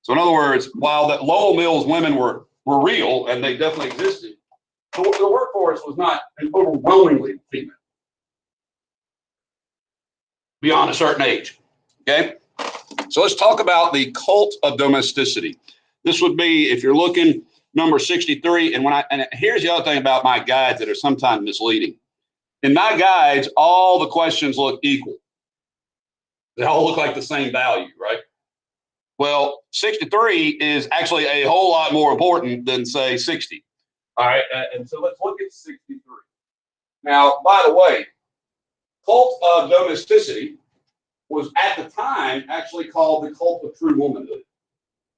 So in other words, while the Lowell Mills women were real and they definitely existed, the workforce was not overwhelmingly female beyond a certain age. Okay, so let's talk about the cult of domesticity. This would be, if you're looking, number 63. And here's the other thing about my guides that are sometimes misleading. In my guides, all the questions look equal. They all look like the same value, right? Well, 63 is actually a whole lot more important than, say, 60. All right, and so let's look at 63. Now, by the way, cult of domesticity was at the time actually called the cult of true womanhood.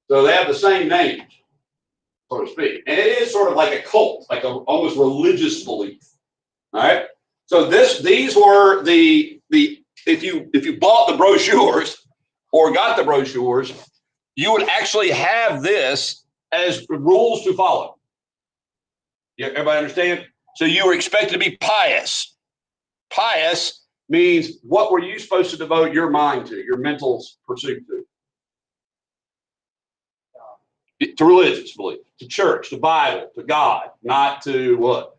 So they have the same names, so to speak. And it is sort of like a cult, like a almost religious belief. All right. So these were the if you bought the brochures or got the brochures, you would actually have this as rules to follow. Yeah, everybody understand? So you were expected to be pious. Pious means, what were you supposed to devote your mind to, your mental pursuit to? To religious belief, to church, to Bible, to God, not to what?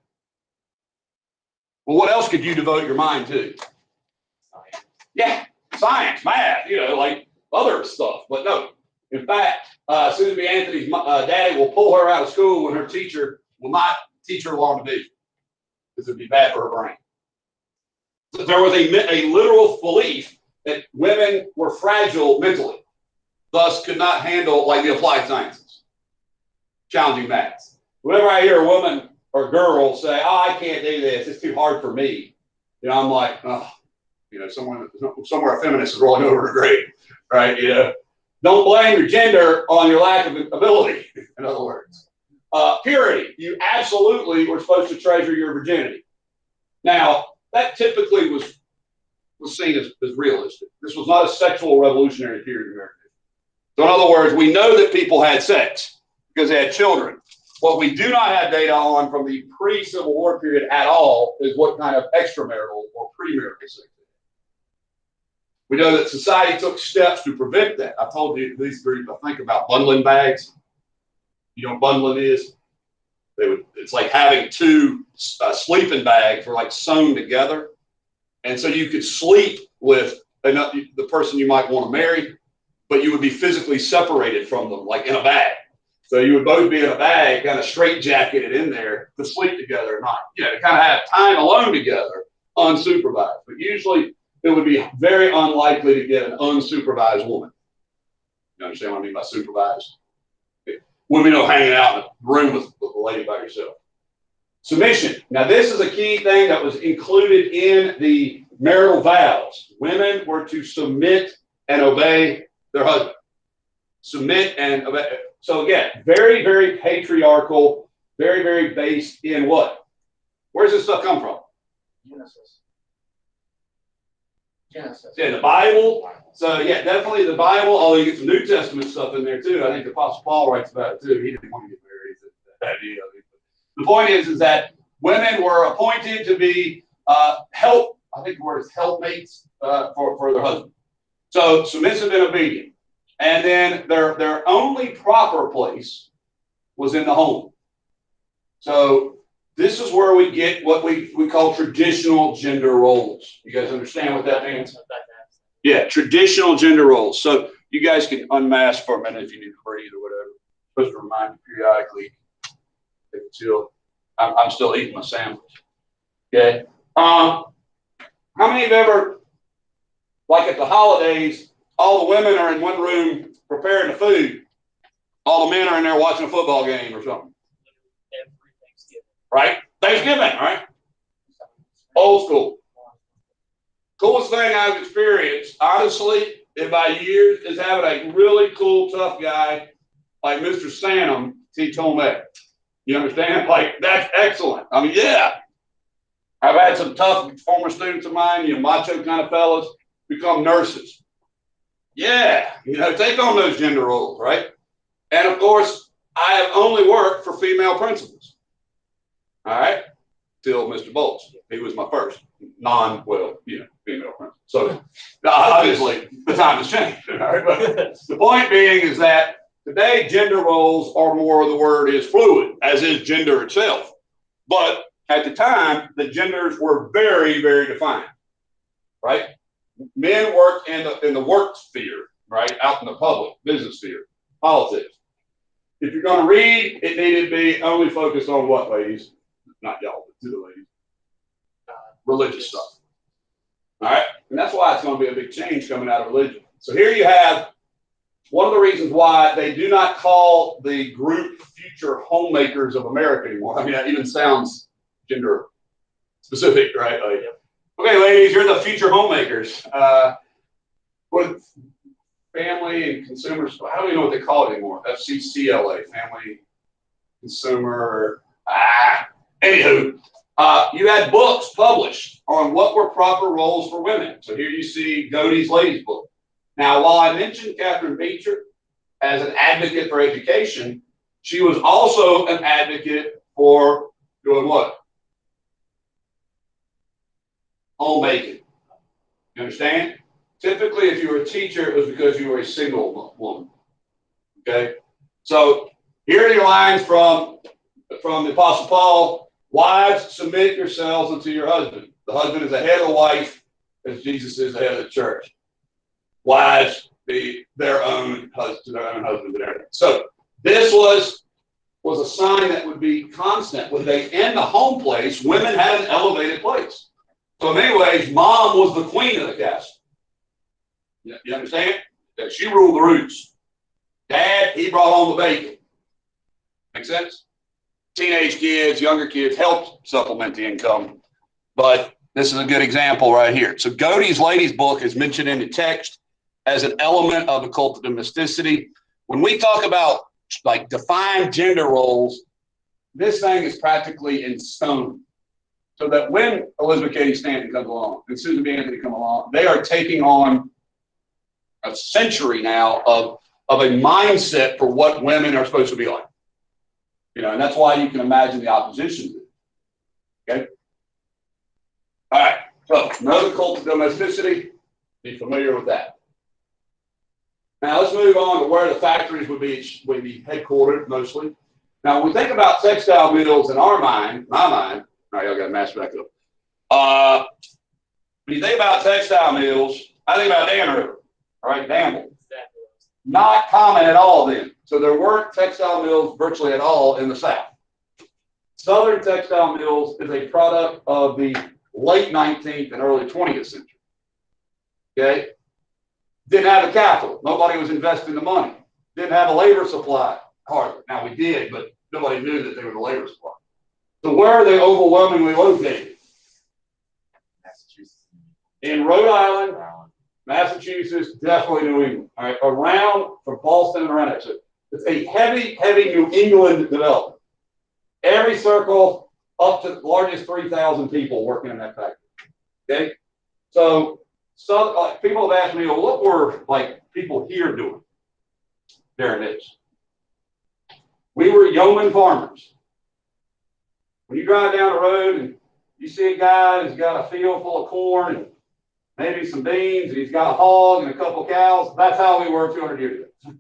Well, what else could you devote your mind to? Yeah, science, math, like other stuff. But no, in fact, Susan B. Anthony's daddy will pull her out of school when her teacher will not teach her long division, because it would be bad for her brain. So there was a literal belief that women were fragile mentally, thus could not handle like the applied sciences, challenging maths. Whenever I hear a woman or girl say, "Oh, I can't do this, it's too hard for me," I'm like, oh, somewhere a feminist is rolling over her grave, right? Don't blame your gender on your lack of ability. In other words, purity. You absolutely were supposed to treasure your virginity. Now, that typically was seen as realistic. This was not a sexual revolutionary period in America. So in other words, we know that people had sex because they had children. What we do not have data on from the pre-Civil War period at all is what kind of extramarital or premarital sex. We know that society took steps to prevent that. I told you these groups, I think, about bundling bags. You know what bundling is? It's like having two sleeping bags were like sewn together. And so you could sleep with the person you might want to marry, but you would be physically separated from them, like in a bag. So you would both be in a bag, kind of straitjacketed in there to sleep together or not, to kind of have time alone together, unsupervised. But usually it would be very unlikely to get an unsupervised woman. You understand what I mean by supervised? Women don't hanging out in a room with a lady by yourself. Submission. Now, this is a key thing that was included in the marital vows. Women were to submit and obey their husband. Submit and obey. So again, very, very patriarchal, very, very based in what? Where does this stuff come from? Genesis. Yeah, the Bible. So yeah, definitely the Bible, although you get some New Testament stuff in there too. I think the Apostle Paul writes about it too. He didn't want to get married. The point is that women were appointed to be help. I think the word is helpmates for their husband. So submissive and obedient. And then their only proper place was in the home. So this is where we get what we call traditional gender roles. You guys understand what that means? Yeah, traditional gender roles. So you guys can unmask for a minute if you need to breathe or whatever. I'm supposed to remind you periodically. Take a chill. I'm still eating my sandwich. Okay. How many of you ever, like at the holidays, all the women are in one room preparing the food. All the men are in there watching a football game or something. Every Thanksgiving. Right? Thanksgiving, right? Old school. Coolest thing I've experienced, honestly, in my years, is having a really cool, tough guy like Mr. Sanum teach home ec. You understand? Like, that's excellent. I mean, yeah. I've had some tough former students of mine, macho kind of fellas, become nurses. Yeah, take on those gender roles, right? And of course, I have only worked for female principals. All right? Till Mr. Bolts. He was my first female principal. So obviously the time has changed. All right? But the point being is that Today, gender roles are more, the word is fluid, as is gender itself. But at the time, the genders were very, very defined, right? Men worked in the work sphere, right? Out in the public, business sphere, politics. If you're going to read, it needed to be only focused on what, ladies? Not y'all, but to the ladies. Religious stuff. All right? And that's why it's going to be a big change coming out of religion. So here you have one of the reasons why they do not call the group future homemakers of America anymore. I mean, that even sounds gender specific, right? Like, okay, ladies, you're the future homemakers. With family and consumers, I don't even know what they call it anymore. FCCLA, family, consumer. Anywho, you had books published on what were proper roles for women. So here you see Godey's Ladies Book. Now, while I mentioned Catherine Beecher as an advocate for education, she was also an advocate for doing what? Homemaking. You understand? Typically, if you were a teacher, it was because you were a single woman. Okay? So here are your lines from the Apostle Paul. Wives, submit yourselves unto your husband. The husband is the head of the wife, as Jesus is the head of the church. Wives be their own husband, and everything. So this was a sign that would be constant. When they in the home place, women had an elevated place. So in many ways, mom was the queen of the castle. You understand? That she ruled the roost. Dad, he brought home the bacon. Make sense? Teenage kids, younger kids helped supplement the income. But this is a good example right here. So Godey's Ladies Book is mentioned in the text as an element of the cult of domesticity. When we talk about like defined gender roles, this thing is practically in stone. So that when Elizabeth Cady Stanton comes along and Susan B. Anthony come along, they are taking on a century now of a mindset for what women are supposed to be like. You know, and that's why you can imagine the opposition. Okay? All right. So, know the cult of domesticity. Be familiar with that. Now, let's move on to where the factories would be headquartered mostly. Now, when we think about textile mills in our mind, my mind, all right, y'all got to mask back up. When you think about textile mills, I think about Dan River, all right, Danville. Not common at all then. So there weren't textile mills virtually at all in the South. Southern textile mills is a product of the late 19th and early 20th century. Okay? Didn't have the capital. Nobody was investing the money. Didn't have a labor supply, hardly. Now we did, but nobody knew that they were the labor supply. So where are they overwhelmingly located? Massachusetts. In Rhode Island, Massachusetts, definitely New England. All right, around from Boston and around it. So it's a heavy, heavy New England development. Every circle up to the largest 3,000 people working in that factory. Okay, so people have asked me, well, what were like people here doing during this? We were yeoman farmers. When you drive down the road and you see a guy who's got a field full of corn and maybe some beans, and he's got a hog and a couple cows, that's how we were 200 years ago.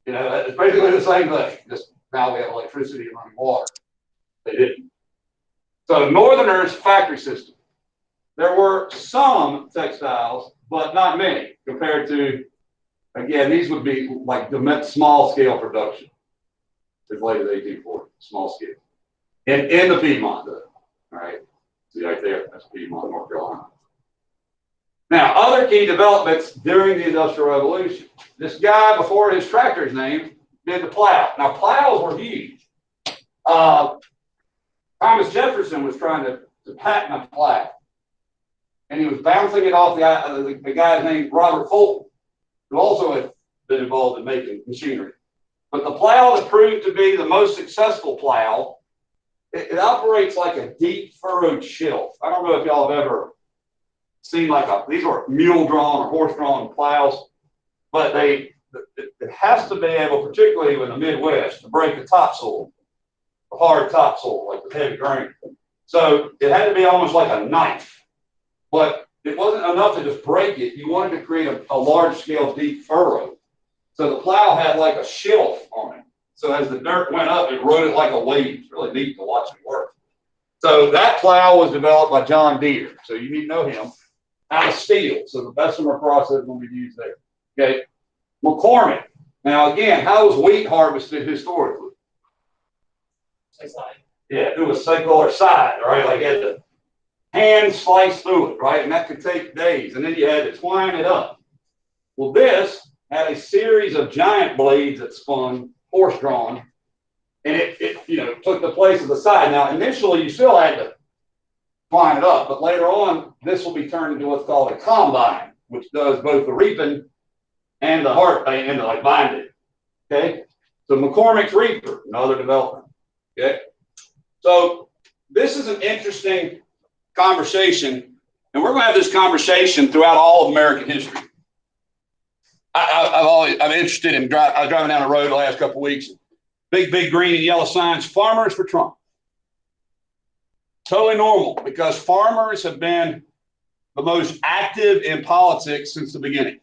You know, it's basically the same thing. Just now we have electricity and running water. They didn't. So Northerners' factory system. There were some textiles, but not many compared to, again, these would be like small scale production. As late as 1840, small scale. In the Piedmont, though. All right. See right there, that's Piedmont, North Carolina. Now, other key developments during the Industrial Revolution. This guy, before his tractor's name, did the plow. Now, plows were huge. Thomas Jefferson was trying to patent a plow. And he was bouncing it off the guy named Robert Fulton, who also had been involved in making machinery. But the plow that proved to be the most successful plow, it operates like a deep furrowed shelf. I don't know if y'all have ever seen these are mule-drawn or horse-drawn plows, but it has to be able, particularly in the Midwest, to break the topsoil, the hard topsoil, like the heavy grain. So it had to be almost like a knife, but it wasn't enough to just break it. You wanted to create a large-scale deep furrow. So the plow had like a shelf So as the dirt went up, it rode it like a wave. It's really neat to watch it work. So that plow was developed by John Deere. So you need to know him. Out of steel. So the Bessemer process will be used there. Okay. McCormick. Now again, how was wheat harvested historically? Yeah, it was sickle or side, right? Like you had to hand slice through it, right? And that could take days. And then you had to twine it up. Well, this had a series of giant blades that spun, horse drawn, and it took the place of the side. Now, initially, you still had to twine it up, but later on, this will be turned into what's called a combine, which does both the reaping and the like binding. Okay, so McCormick's reaper, another development. Okay, so this is an interesting conversation, and we're going to have this conversation throughout all of American history. I'm interested in I was driving down the road the last couple of weeks. Big green and yellow signs, farmers for Trump. Totally normal because farmers have been the most active in politics since the beginning.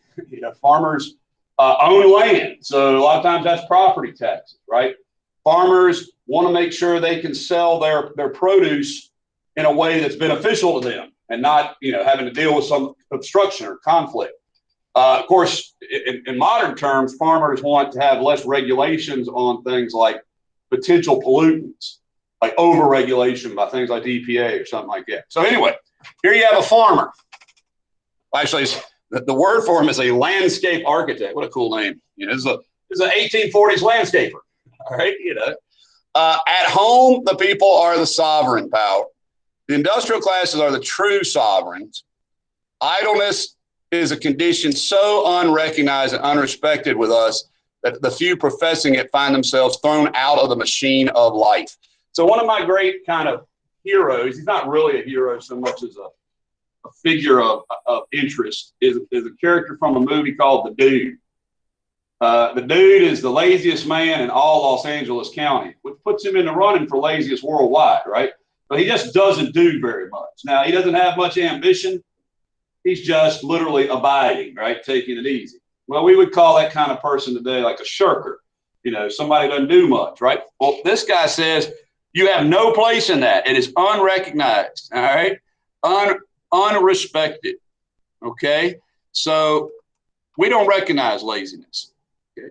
Farmers own land. So a lot of times that's property taxes, right? Farmers want to make sure they can sell their produce in a way that's beneficial to them and not, having to deal with some obstruction or conflict. Of course, in modern terms, farmers want to have less regulations on things like potential pollutants, like overregulation by things like the EPA or something like that. So anyway, here you have a farmer. Actually, the word for him is a landscape architect. What a cool name. This is an 1840s landscaper. All right, at home, the people are the sovereign power. The industrial classes are the true sovereigns. Idleness is a condition so unrecognized and unrespected with us that the few professing it find themselves thrown out of the machine of life. So one of my great kind of heroes, he's not really a hero so much as a figure of interest, is a character from a movie called The Dude. The Dude is the laziest man in all Los Angeles County, which puts him in the running for laziest worldwide, right? But he just doesn't do very much. Now, he doesn't have much ambition. He's just literally abiding, right? Taking it easy. Well, we would call that kind of person today like a shirker. Somebody doesn't do much, right? Well, this guy says you have no place in that. It is unrecognized, all right? Unrespected, okay? So we don't recognize laziness, okay?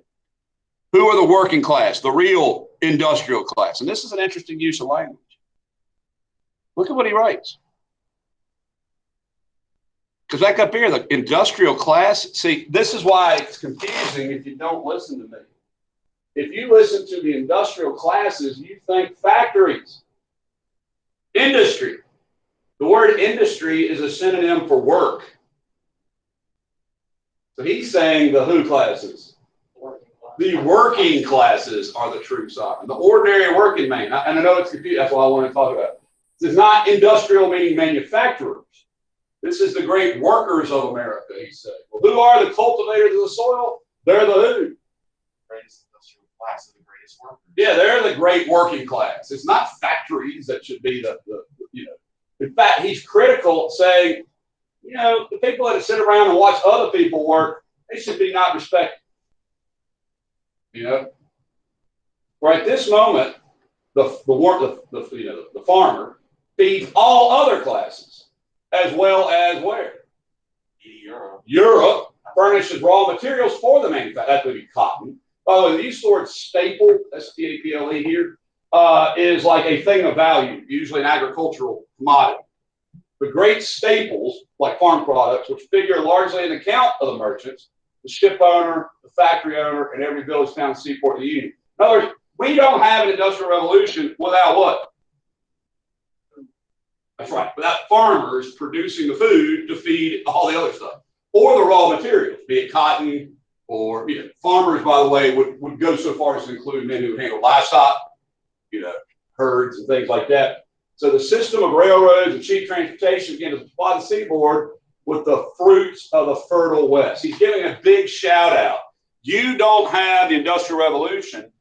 Who are the working class, the real industrial class? And this is an interesting use of language. Look at what he writes. Because back up here, the industrial class, see, this is why it's confusing if you don't listen to me. If you listen to the industrial classes, you think factories, industry. The word industry is a synonym for work. So he's saying the who classes? The working classes are the true sovereign. The ordinary working man. And I know it's confusing. That's why I want to talk about it. This is not industrial meaning manufacturers. This is the great workers of America, he said. Well, who are the cultivators of the soil? They're the who? Greatest industrial class of the greatest workers. Yeah, they're the great working class. It's not factories that should be the. In fact, he's critical, saying, the people that sit around and watch other people work, they should be not respected. Right this moment, the farmer feeds all other classes, as well as where? Europe furnishes raw materials for the manufacturer. That would be cotton. By the way, the use of the word staple, S-T-A-P-L-E here, is like a thing of value, usually an agricultural commodity. The great staples, like farm products, which figure largely in the account of the merchants, the ship owner, the factory owner, and every village, town, seaport in the Union. In other words, we don't have an industrial revolution without what? That's right, without farmers producing the food to feed all the other stuff, or the raw materials, be it cotton, or farmers, by the way, would go so far as to include men who handle livestock, herds and things like that. So the system of railroads and cheap transportation began to supply the seaboard with the fruits of the fertile West. He's giving a big shout out. You don't have the Industrial Revolution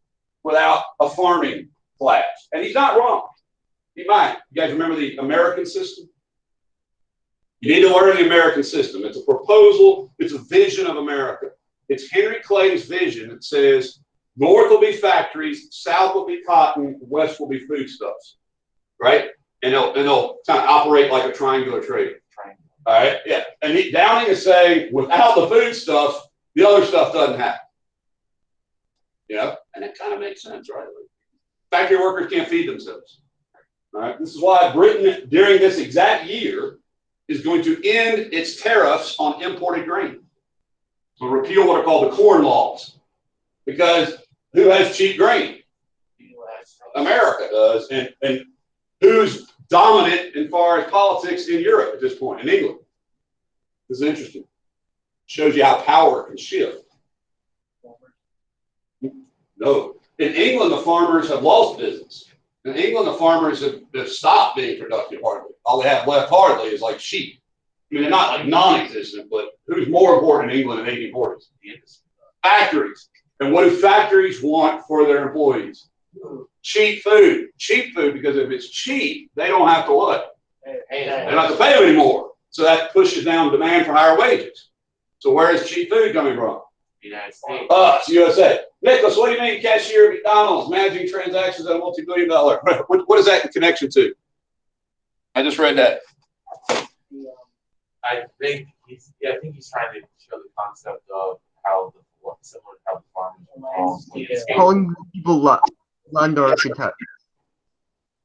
without a farming class. And he's not wrong. He might. You guys remember the American system? You need to learn the American system. It's a proposal. It's a vision of America. It's Henry Clay's vision that says North will be factories, south will be cotton, west will be foodstuffs, right? And they'll kind of operate like a triangular trade. All right, yeah. And Downing is saying without the foodstuffs, the other stuff doesn't happen. And it kind of makes sense, right? Factory workers can't feed themselves. All right, this is why Britain, during this exact year, is going to end its tariffs on imported grain. So repeal what are called the corn laws. Because who has cheap grain? America does. And who's dominant as far as politics in Europe at this point? In England. This is interesting. Shows you how power can shift. No. In England, the farmers have lost business. In England, the farmers have stopped being productive hardly. All they have left hardly is like sheep. I mean, they're not like non-existent, but who's more important in England in 1840s? Factories. And what do factories want for their employees? Cheap food. Cheap food, because if it's cheap, they don't have to what? They don't have to pay them anymore. So that pushes down demand for higher wages. So where is cheap food coming from? United States. Us, USA. Nicholas, what do you mean cashier at McDonald's managing transactions at a multi-billion-dollar? What is that in connection to? I just read that. I think he's trying to show the concept of how similar to how the farmers calling people land-architects.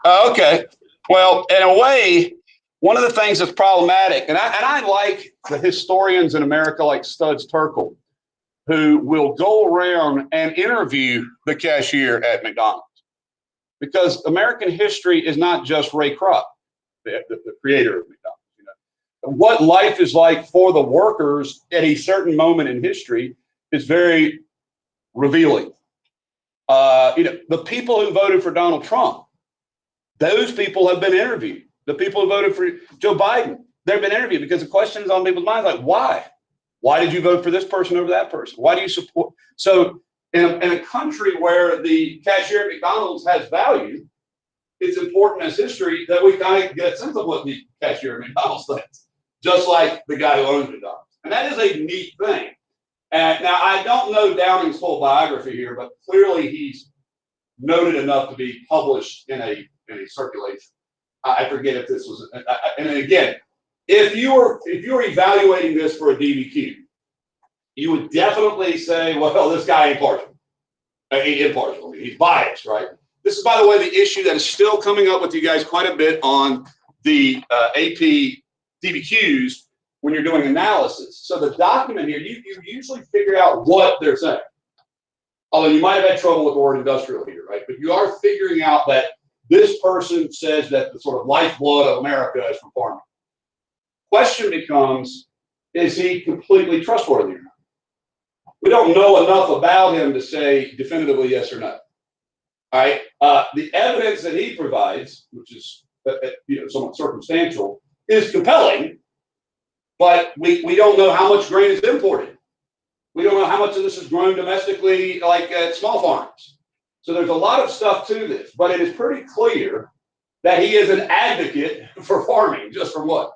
Okay. Well, in a way, one of the things that's problematic, and I like the historians in America like Studs Terkel, who will go around and interview the cashier at McDonald's. Because American history is not just Ray Kroc, the creator of McDonald's. What life is like for the workers at a certain moment in history is very revealing. The people who voted for Donald Trump, those people have been interviewed. The people who voted for Joe Biden, they've been interviewed because the question is on people's minds, like, why? Why did you vote for this person over that person? Why do you support? So in a country where the cashier at McDonald's has value, it's important as history that we kind of get a sense of what the cashier at McDonald's thinks, just like the guy who owns McDonald's. And that is a neat thing. And now I don't know Downing's full biography here, but clearly he's noted enough to be published in a circulation. I forget if this was, and again, if you were evaluating this for a DBQ, you would definitely say, well, this guy ain't partial. Impartial. I mean, he's biased, right? This is, by the way, the issue that is still coming up with you guys quite a bit on the AP DBQs when you're doing analysis. So the document here, you usually figure out what they're saying. Although you might have had trouble with the word industrial here, right? But you are figuring out that this person says that the sort of lifeblood of America is from farming. Question becomes, is he completely trustworthy or not? We don't know enough about him to say definitively yes or no. All right. The evidence that he provides, which is somewhat circumstantial, is compelling, but we don't know how much grain is imported. We don't know how much of this is grown domestically, like at small farms. So there's a lot of stuff to this, but it is pretty clear that he is an advocate for farming, just from what?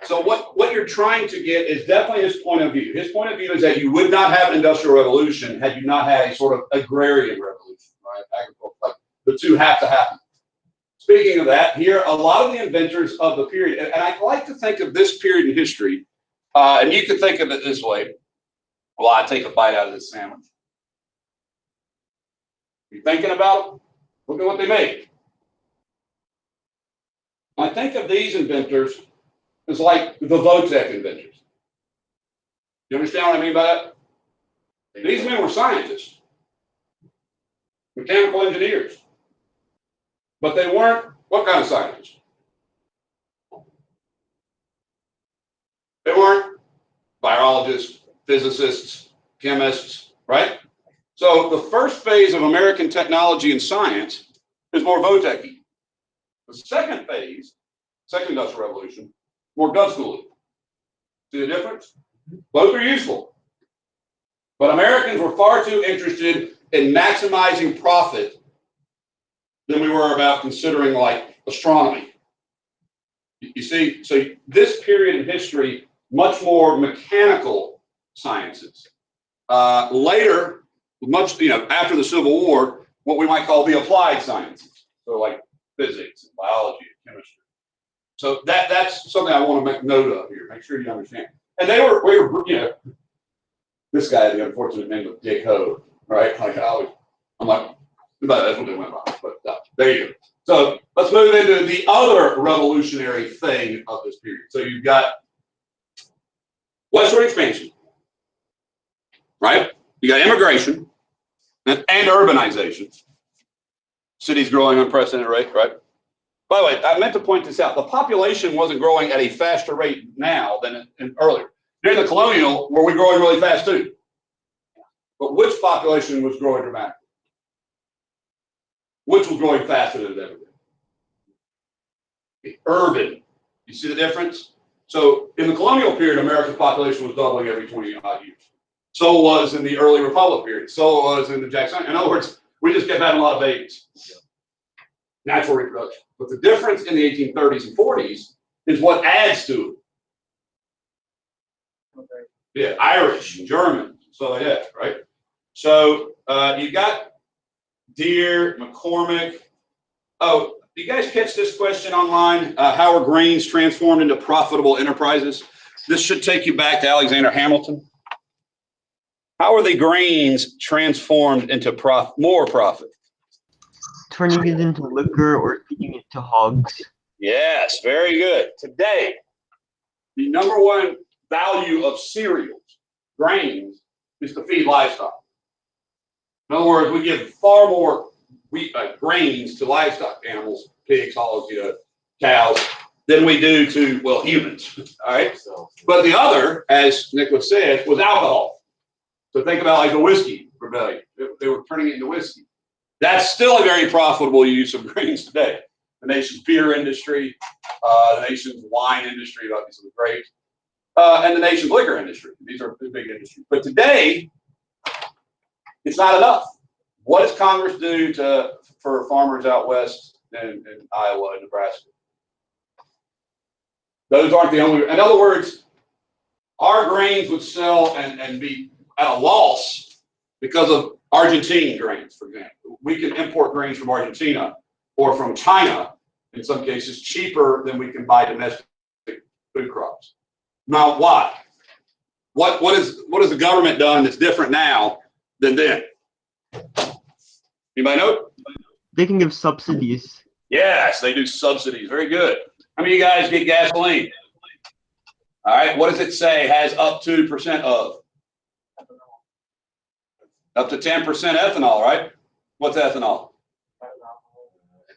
So what you're trying to get is definitely his point of view. His point of view is that you would not have an industrial revolution had you not had a sort of agrarian revolution, right? Like the two have to happen. Speaking of that, here, a lot of the inventors of the period, and I like to think of this period in history, and you can think of it this way. Well, I take a bite out of this sandwich. You thinking about it? Look at what they made. I think of these inventors as like the Votech inventors. You understand what I mean by that? These men were scientists, mechanical engineers, but they weren't what kind of scientists? They weren't biologists, physicists, chemists, right? So the first phase of American technology and science is more Votech-y. The second phase, second industrial revolution, more gun schooling. See the difference? Both are useful. But Americans were far too interested in maximizing profit than we were about considering like astronomy. You see, so this period in history, much more mechanical sciences. Later, much, after the Civil War, what we might call the applied sciences. So like physics and biology and chemistry. So that's something I want to make note of here. Make sure you understand. And we were, this guy, the unfortunate name of Dick Ho, right? Like I'm like, but that's what they went by. But there you go. So let's move into the other revolutionary thing of this period. So you've got westward expansion, right? You got immigration and urbanization. Cities growing unprecedented rate, right? By the way, I meant to point this out. The population wasn't growing at a faster rate now than earlier. During the colonial, were we growing really fast too? But which population was growing dramatically? Which was growing faster than it ever been? The urban. You see the difference? So in the colonial period, America's population was doubling every 20 odd years. So was in the early Republic period. So was in the Jackson. In other words, we just kept having a lot of babies. Natural reproduction. But the difference in the 1830s and 40s is what adds to it. Yeah, Irish and German. So yeah, right? So you got Deere, McCormick. Oh, do you guys catch this question online? How are grains transformed into profitable enterprises? This should take you back to Alexander Hamilton. How are the grains transformed into more profit? Turning it into liquor or feeding it to hogs. Yes, very good. Today, the number one value of cereals, grains, is to feed livestock. In other words, we give far more grains to livestock animals, pigs, hogs, cows, than we do to, well, humans. All right. But the other, as Nicholas said, was alcohol. So think about like the whiskey rebellion. They were turning it into whiskey. That's still a very profitable use of grains today. The nation's beer industry, the nation's wine industry, obviously the grapes, and the nation's liquor industry. These are big industries. But today, it's not enough. What does Congress do for farmers out west in Iowa and Nebraska? Those aren't the only. In other words, our grains would sell and be at a loss because of Argentine grains, for example. We can import grains from Argentina or from China, in some cases, cheaper than we can buy domestic food crops. Now, why? What has the government done that's different now than then? Anybody know? They can give subsidies. Yes, they do subsidies. Very good. How many of you guys get gasoline? All right. What does it say has up to % of? Up to 10% ethanol, right? What's ethanol?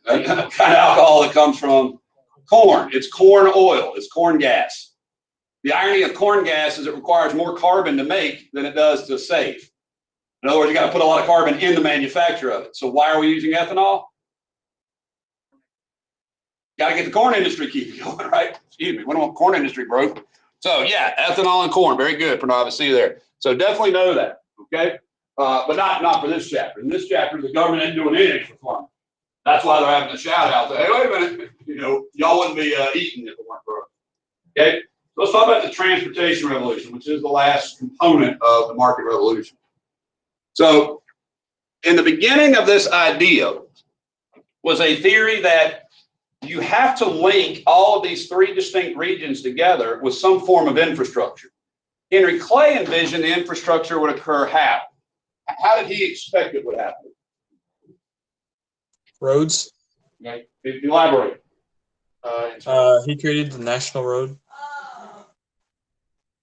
Kind of alcohol that comes from corn. It's corn oil. It's corn gas. The irony of corn gas is it requires more carbon to make than it does to save. In other words, you got to put a lot of carbon in the manufacture of it. So why are we using ethanol? Got to get the corn industry keep going, right? Excuse me. We don't want corn industry broke. So yeah, ethanol and corn. Very good, Pranav. I see you there. So definitely know that. Okay. But not for this chapter. In this chapter, the government ain't doing anything for farmers. That's why they're having a shout out. Hey, wait a minute. Y'all wouldn't be eating if it weren't for us. Okay. So let's talk about the transportation revolution, which is the last component of the market revolution. So in the beginning of this idea was a theory that you have to link all of these three distinct regions together with some form of infrastructure. Henry Clay envisioned the infrastructure would occur how? How did he expect it would happen? Roads. Okay. Elaborate. He created the national road.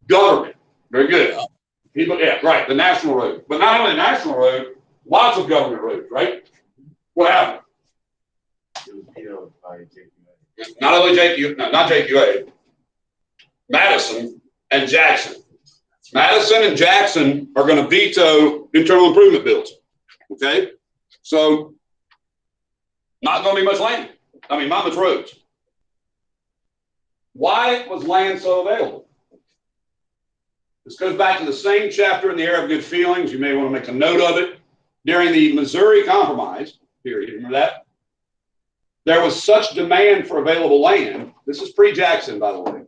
Government. Very good. People, yeah, right. The national road. But not only the national road, lots of government roads, right? What happened? It was vetoed by JQA. Not only not JQA, Madison and Jackson. Madison and Jackson are going to veto internal improvement bills. Okay? So, not going to be much land. Not much roads. Why was land so available? This goes back to the same chapter in the Era of Good Feelings. You may want to make a note of it. During the Missouri Compromise period, remember that? There was such demand for available land, this is pre-Jackson, by the way,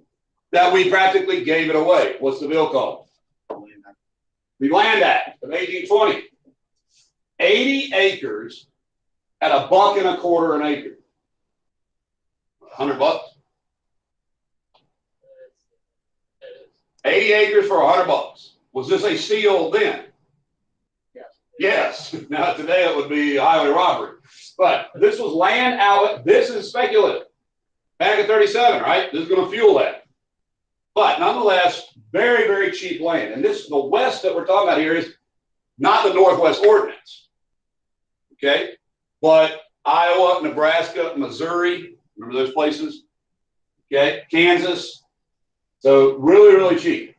that we practically gave it away. What's the bill called? The Land Act of 1820. 80 acres at $1.25 an acre. $100. 80 acres for $100. Was this a steal then? Yes. Now today it would be highway robbery. But this was land outlet. This is speculative. Back at 37, right? This is going to fuel that. But nonetheless, very, very cheap land. And this, the west that we're talking about here is not the Northwest Ordinance. Okay? But Iowa, Nebraska, Missouri, remember those places? Okay? Kansas. So really, really cheap.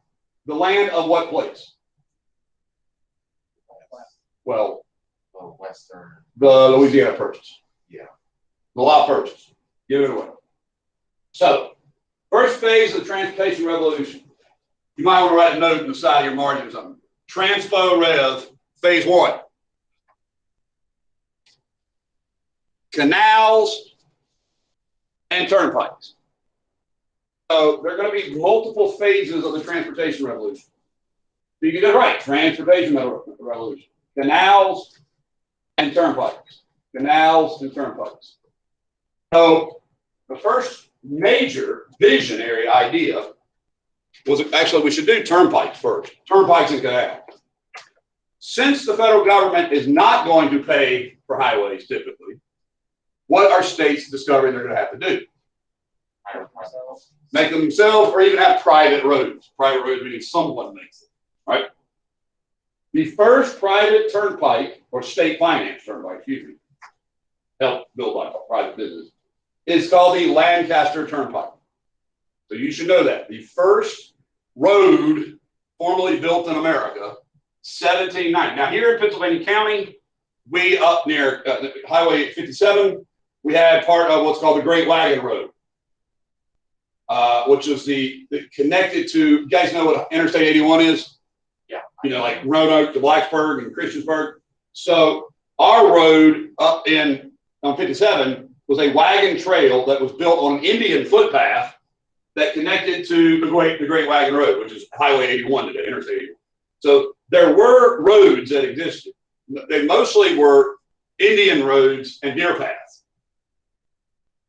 The land of what place? Well, the Louisiana Purchase. Yeah. The law purchase. Give it away. So, first phase of the transportation revolution. You might want to write a note on the side of your margin or something. Transpo Rev, phase 1. Canals and turnpikes. So, there are going to be multiple phases of the transportation revolution. So you get it right, transportation revolution. Canals and turnpikes. Canals and turnpikes. So, the first major visionary idea was actually we should do turnpikes first. Turnpikes and canals. Since the federal government is not going to pay for highways typically, what are states discovering they're going to have to do? Make them themselves or even have private roads. Private roads meaning someone makes it, right? The first private turnpike, or state finance turnpike, excuse me, helped built by private business, is called the Lancaster Turnpike. So you should know that. The first road formerly built in America, 1790. Now here in Pennsylvania County, we up near Highway 57, we had part of what's called the Great Wagon Road, which is the connected to, you guys know what Interstate 81 is? Yeah. You know, like Roanoke to Blacksburg and Christiansburg. So our road up on 57 was a wagon trail that was built on an Indian footpath that connected to the Great Wagon Road, which is Highway 81 today, Interstate 81. So there were roads that existed. They mostly were Indian roads and deer paths.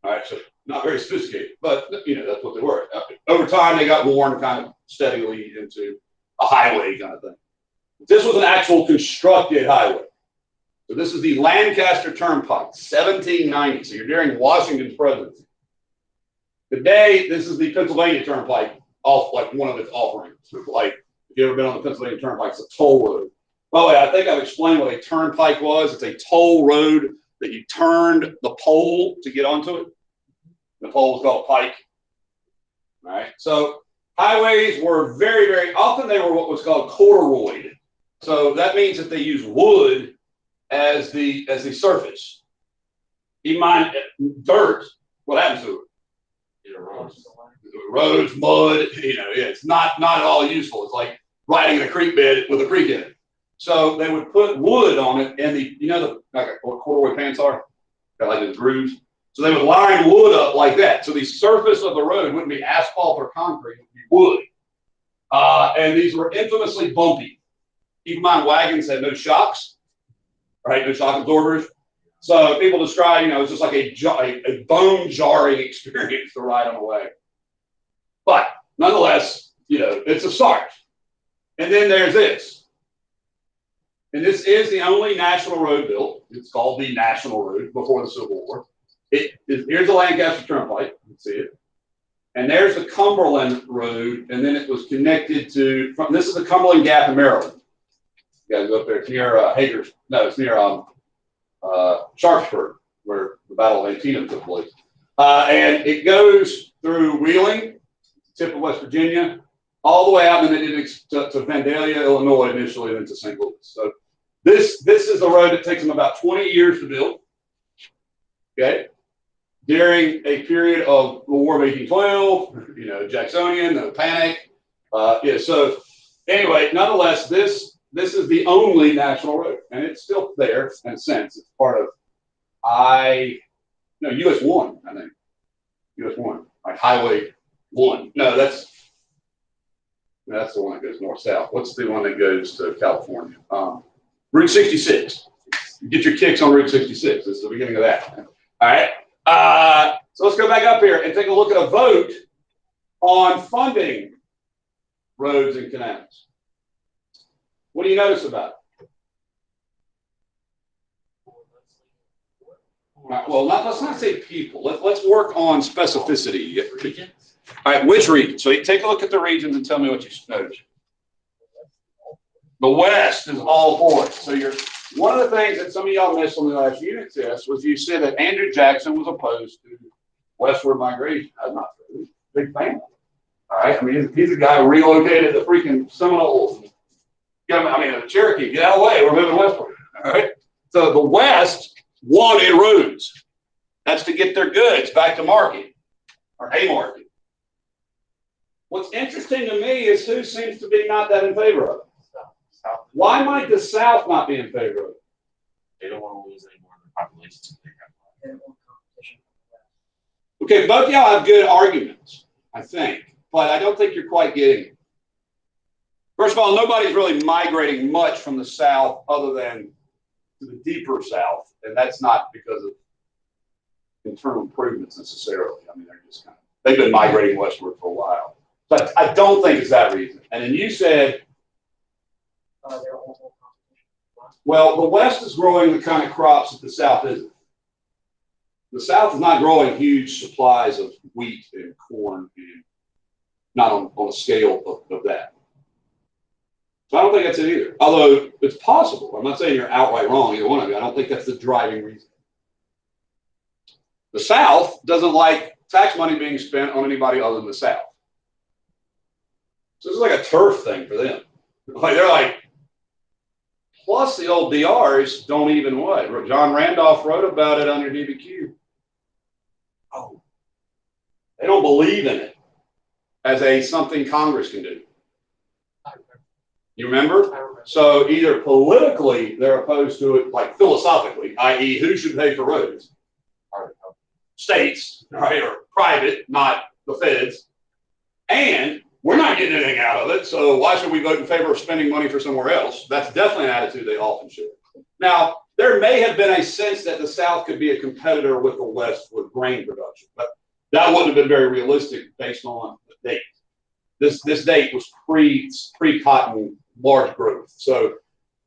All right, so not very sophisticated, but you know, that's what they were. Over time, they got worn kind of steadily into a highway kind of thing. This was an actual constructed highway. So this is the Lancaster Turnpike, 1790. So you're during Washington's presidency. Today, this is the Pennsylvania Turnpike, off like one of its offerings. So like, if you've ever been on the Pennsylvania Turnpike, it's a toll road. By the way, I think I've explained what a turnpike was. It's a toll road that you turned the pole to get onto it. The pole was called a pike. All right. So highways were very, very often they were what was called corduroyed. So that means that they used wood as the surface. Keep in mind, dirt, what happens to it? Roads, mud, you know, it's not at all useful. It's like riding in a creek bed with a creek in it. So they would put wood on it, and like what corduroy pants are, got like the grooves. So they would line wood up like that. So the surface of the road wouldn't be asphalt or concrete, it would be wood. And these were infamously bumpy. Keep in mind, wagons had no shocks, right? No shock absorbers. So people describe, it's just like a bone jarring experience to ride on a wagon. But nonetheless, it's a start. And then there's this. And this is the only national road built. It's called the National Road before the Civil War. Here's the Lancaster Turnpike. You can see it. And there's the Cumberland Road. And then it was connected to, this is the Cumberland Gap in Maryland. You guys go up there. It's near Hager's. No, it's near Sharpsburg, where the Battle of Antietam took place. And it goes through Wheeling, tip of West Virginia, all the way out, and then it to Vandalia, Illinois initially, then to St. Louis. So this is the road that takes them about 20 years to build. Okay, during a period of the War of 1812, Jacksonian, the Panic. So anyway, nonetheless, this is the only national road, and it's still there in a sense. It's part of US 1, I think. US 1, like Highway 1. No, that's the one that goes north-south. What's the one that goes to California? Route 66. Get your kicks on Route 66. This is the beginning of that. All right. So let's go back up here and take a look at a vote on funding roads and canals. What do you notice about it? All right, well, let's not say people. Let's work on specificity. Regions? All right, which region? So you take a look at the regions and tell me what you notice. The West is all for it. So one of the things that some of y'all missed on the last unit test was you said that Andrew Jackson was opposed to westward migration. That's not true. Big fan. All right. I mean, he's a guy who relocated the freaking Seminoles. The Cherokee. Get out of the way. We're moving westward. All right. So the West wanted roads. That's to get their goods back to market or a market. What's interesting to me is who seems to be not that in favor of it. Why might the South not be in favor of it? They don't want to lose any more of their population. Okay, both y'all have good arguments, I think, but I don't think you're quite getting it. First of all, nobody's really migrating much from the South other than to the deeper South, and that's not because of internal improvements necessarily. I mean, they've been migrating westward for a while. But I don't think it's that reason. And then you said, well, the West is growing the kind of crops that the South isn't. The South is not growing huge supplies of wheat and corn, and not on a scale of that. So I don't think that's it either. Although it's possible. I'm not saying you're outright wrong, either one of you. I don't think that's the driving reason. The South doesn't like tax money being spent on anybody other than the South. So this is like a turf thing for them. Like they're like, plus the old DRs don't even what? John Randolph wrote about it under DBQ. Oh, they don't believe in it as something Congress can do. You remember? So either politically they're opposed to it, like philosophically, i.e., who should pay for roads? States, right, or private, not the feds. And we're not getting anything out of it, so why should we vote in favor of spending money for somewhere else? That's definitely an attitude they often share. Now, there may have been a sense that the South could be a competitor with the West with grain production, but that wouldn't have been very realistic based on the date. This date was pre-cotton large growth, so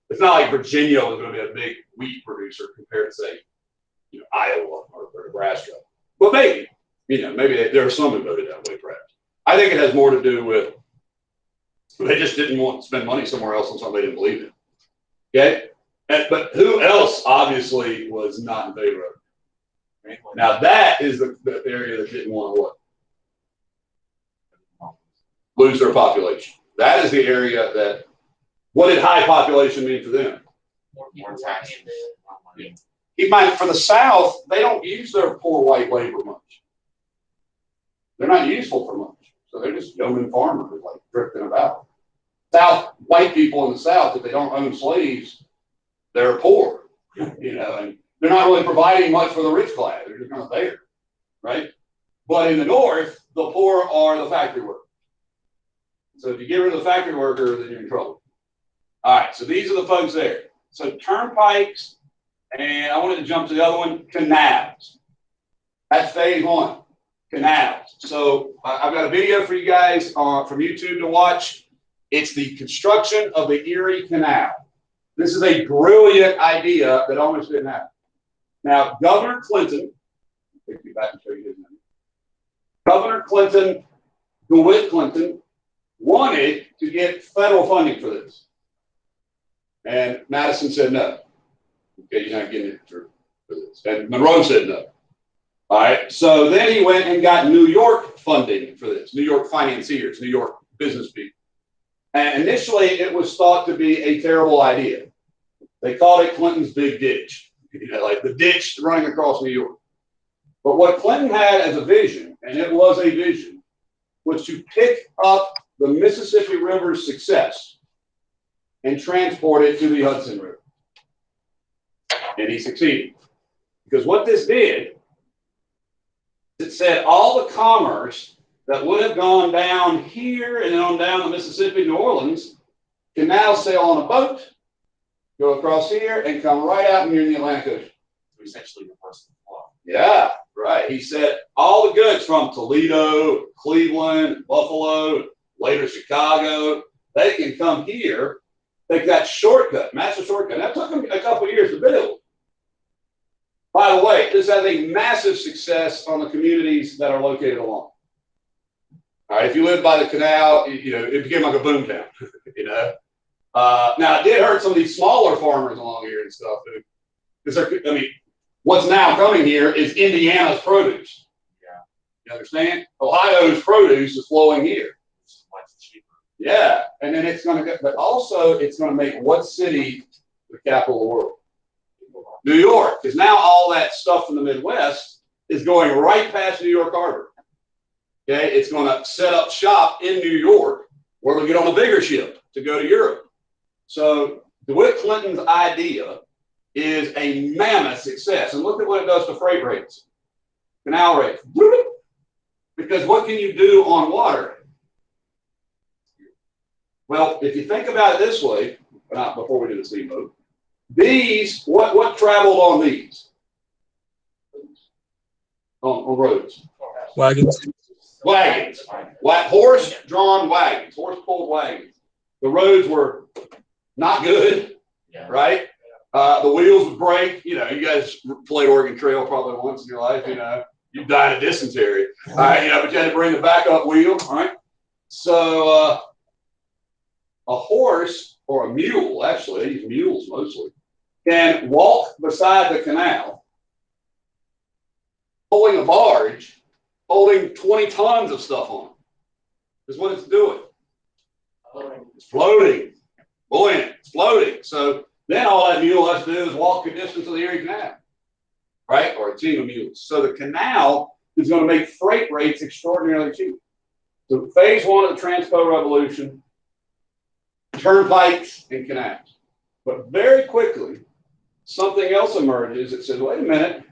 it's not like Virginia was going to be a big wheat producer compared to, say, Iowa or Nebraska. But maybe, maybe there are some who voted that way, perhaps. I think it has more to do with they just didn't want to spend money somewhere else on something they didn't believe in. Okay? But who else obviously was not in favor of it? Now that is the area that didn't want to what? Lose their population. That is the area that, what did high population mean for them? More taxes. Yeah. Keep in mind, for the South, they don't use their poor white labor much. They're not useful for much. So they're just yeoman farmers, like drifting about. White people in the South, if they don't own slaves, they're poor, and they're not really providing much for the rich class. They're just kind of there, right? But in the North, the poor are the factory workers. So if you get rid of the factory worker, then you're in trouble. All right, so these are the folks there. So turnpikes, and I wanted to jump to the other one, canals. That's phase one. Canals. So I've got a video for you guys from YouTube to watch. It's the construction of the Erie Canal. This is a brilliant idea that almost didn't happen. Now, Governor Clinton, I'll take you back and show you his name. Governor Clinton, DeWitt Clinton, wanted to get federal funding for this. And Madison said no. Okay, you're not getting it for this. And Monroe said no. All right, so then he went and got New York funding for this, New York financiers, New York business people. And initially, it was thought to be a terrible idea. They called it Clinton's Big Ditch, like the ditch running across New York. But what Clinton had as a vision, and it was a vision, was to pick up the Mississippi River's success and transport it to the Hudson River. And he succeeded. Because what this did, it said all the commerce that would have gone down here and on down the Mississippi, New Orleans, can now sail on a boat go across here, and come right out here in the Atlantic Ocean. So essentially reverse the flow. Yeah, right. He said all the goods from Toledo, Cleveland, Buffalo, later Chicago, they can come here. Take that shortcut, massive shortcut. That took them a couple of years to build. By the way, this has a massive success on the communities that are located along. All right, if you live by the canal, you know, it became like a boom town, you know. Now, it did hurt some of these smaller farmers along here and stuff. Because I mean, what's now coming here is Indiana's produce. Yeah. You understand? Ohio's produce is flowing here. It's much cheaper. Yeah, and then it's going to get, but also it's going to make what city the capital of the world? New York, because now all that stuff from the Midwest is going right past New York Harbor. Okay, it's going to set up shop in New York where we get on a bigger ship to go to Europe. So DeWitt Clinton's idea is a mammoth success. And look at what it does to freight rates, canal rates. Because what can you do on water? Well, if you think about it this way, not before we do the steamboat, these, what traveled on these? On roads? Wagons. Wagons. Horse-drawn wagons, horse-pulled wagons. The roads were not good, Yeah. right? The wheels would break. You know, you guys played Oregon Trail probably once in your life, you know. You died of dysentery. All right, you know, but you had to bring the backup wheel, all right? So a horse or a mule, actually, they use mules mostly, can walk beside the canal pulling a barge, holding 20 tons of stuff on it. Is what it's doing. It's floating. Buoyant. It's floating. So then all that mule has to do is walk a distance of the Erie Canal, right? Or a team of mules. So the canal is going to make freight rates extraordinarily cheap. So phase one of the Transpo Revolution, turnpikes and canals. But very quickly, something else emerges that says, wait a minute,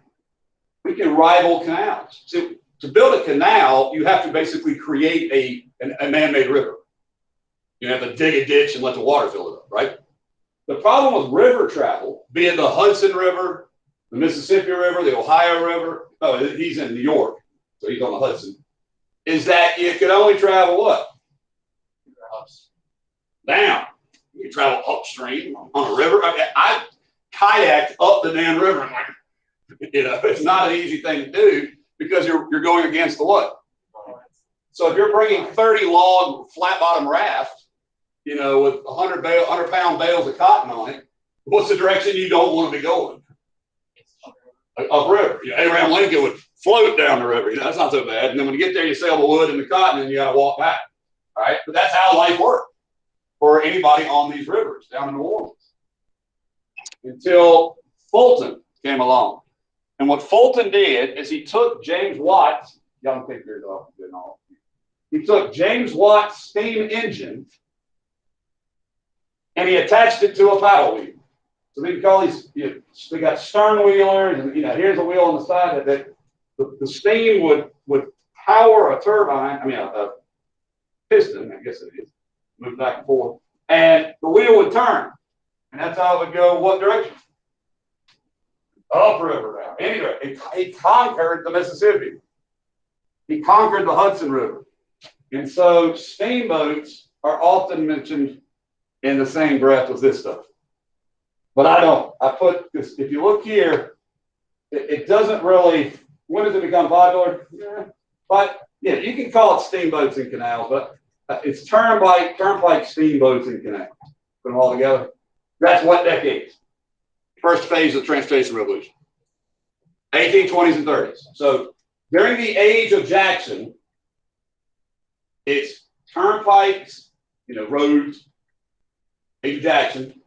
we can rival canals. See, to build a canal, you have to basically create a man-made river. You have to dig a ditch and let the water fill it up, right? The problem with river travel, be it the Hudson River, the Mississippi River, the Ohio River, oh, he's in New York, so he's on the Hudson, is that you could only travel what? Down. You travel upstream on a river. I kayaked up the damn river. You know, it's not an easy thing to do because you're going against the what? So if you're bringing 30 log flat bottom raft, you know, with 100-pound bales of cotton on it, what's the direction you don't want to be going? Upriver. You know, Abraham Lincoln would float down the river. You know, that's not so bad. And then when you get there, you sail the wood and the cotton, and you got to walk back. All right, but that's how life worked for anybody on these rivers down in New Orleans until Fulton came along. And what Fulton did is he took James Watt's, y'all don't take yours off, he took James Watt's steam engine and he attached it to a paddle wheel. So they call these, you know, they got stern wheelers, and you know, here's a wheel on the side that the steam would power a turbine, I mean a piston, I guess it is, move back and forth, and the wheel would turn. And that's how it would go what direction? Upriver, down, any direction. He conquered the Mississippi. He conquered the Hudson River. And so steamboats are often mentioned in the same breath with this stuff. But I don't. I put this, if you look here, it doesn't really, when does it become popular? Yeah. But yeah, you can call it steamboats and canals, but it's turnpike steamboats and canals. Put them all together. That's what decades? First phase of the Transportation Revolution. 1820s and 30s. So during the age of Jackson, it's turnpikes, you know, roads, age of Jackson,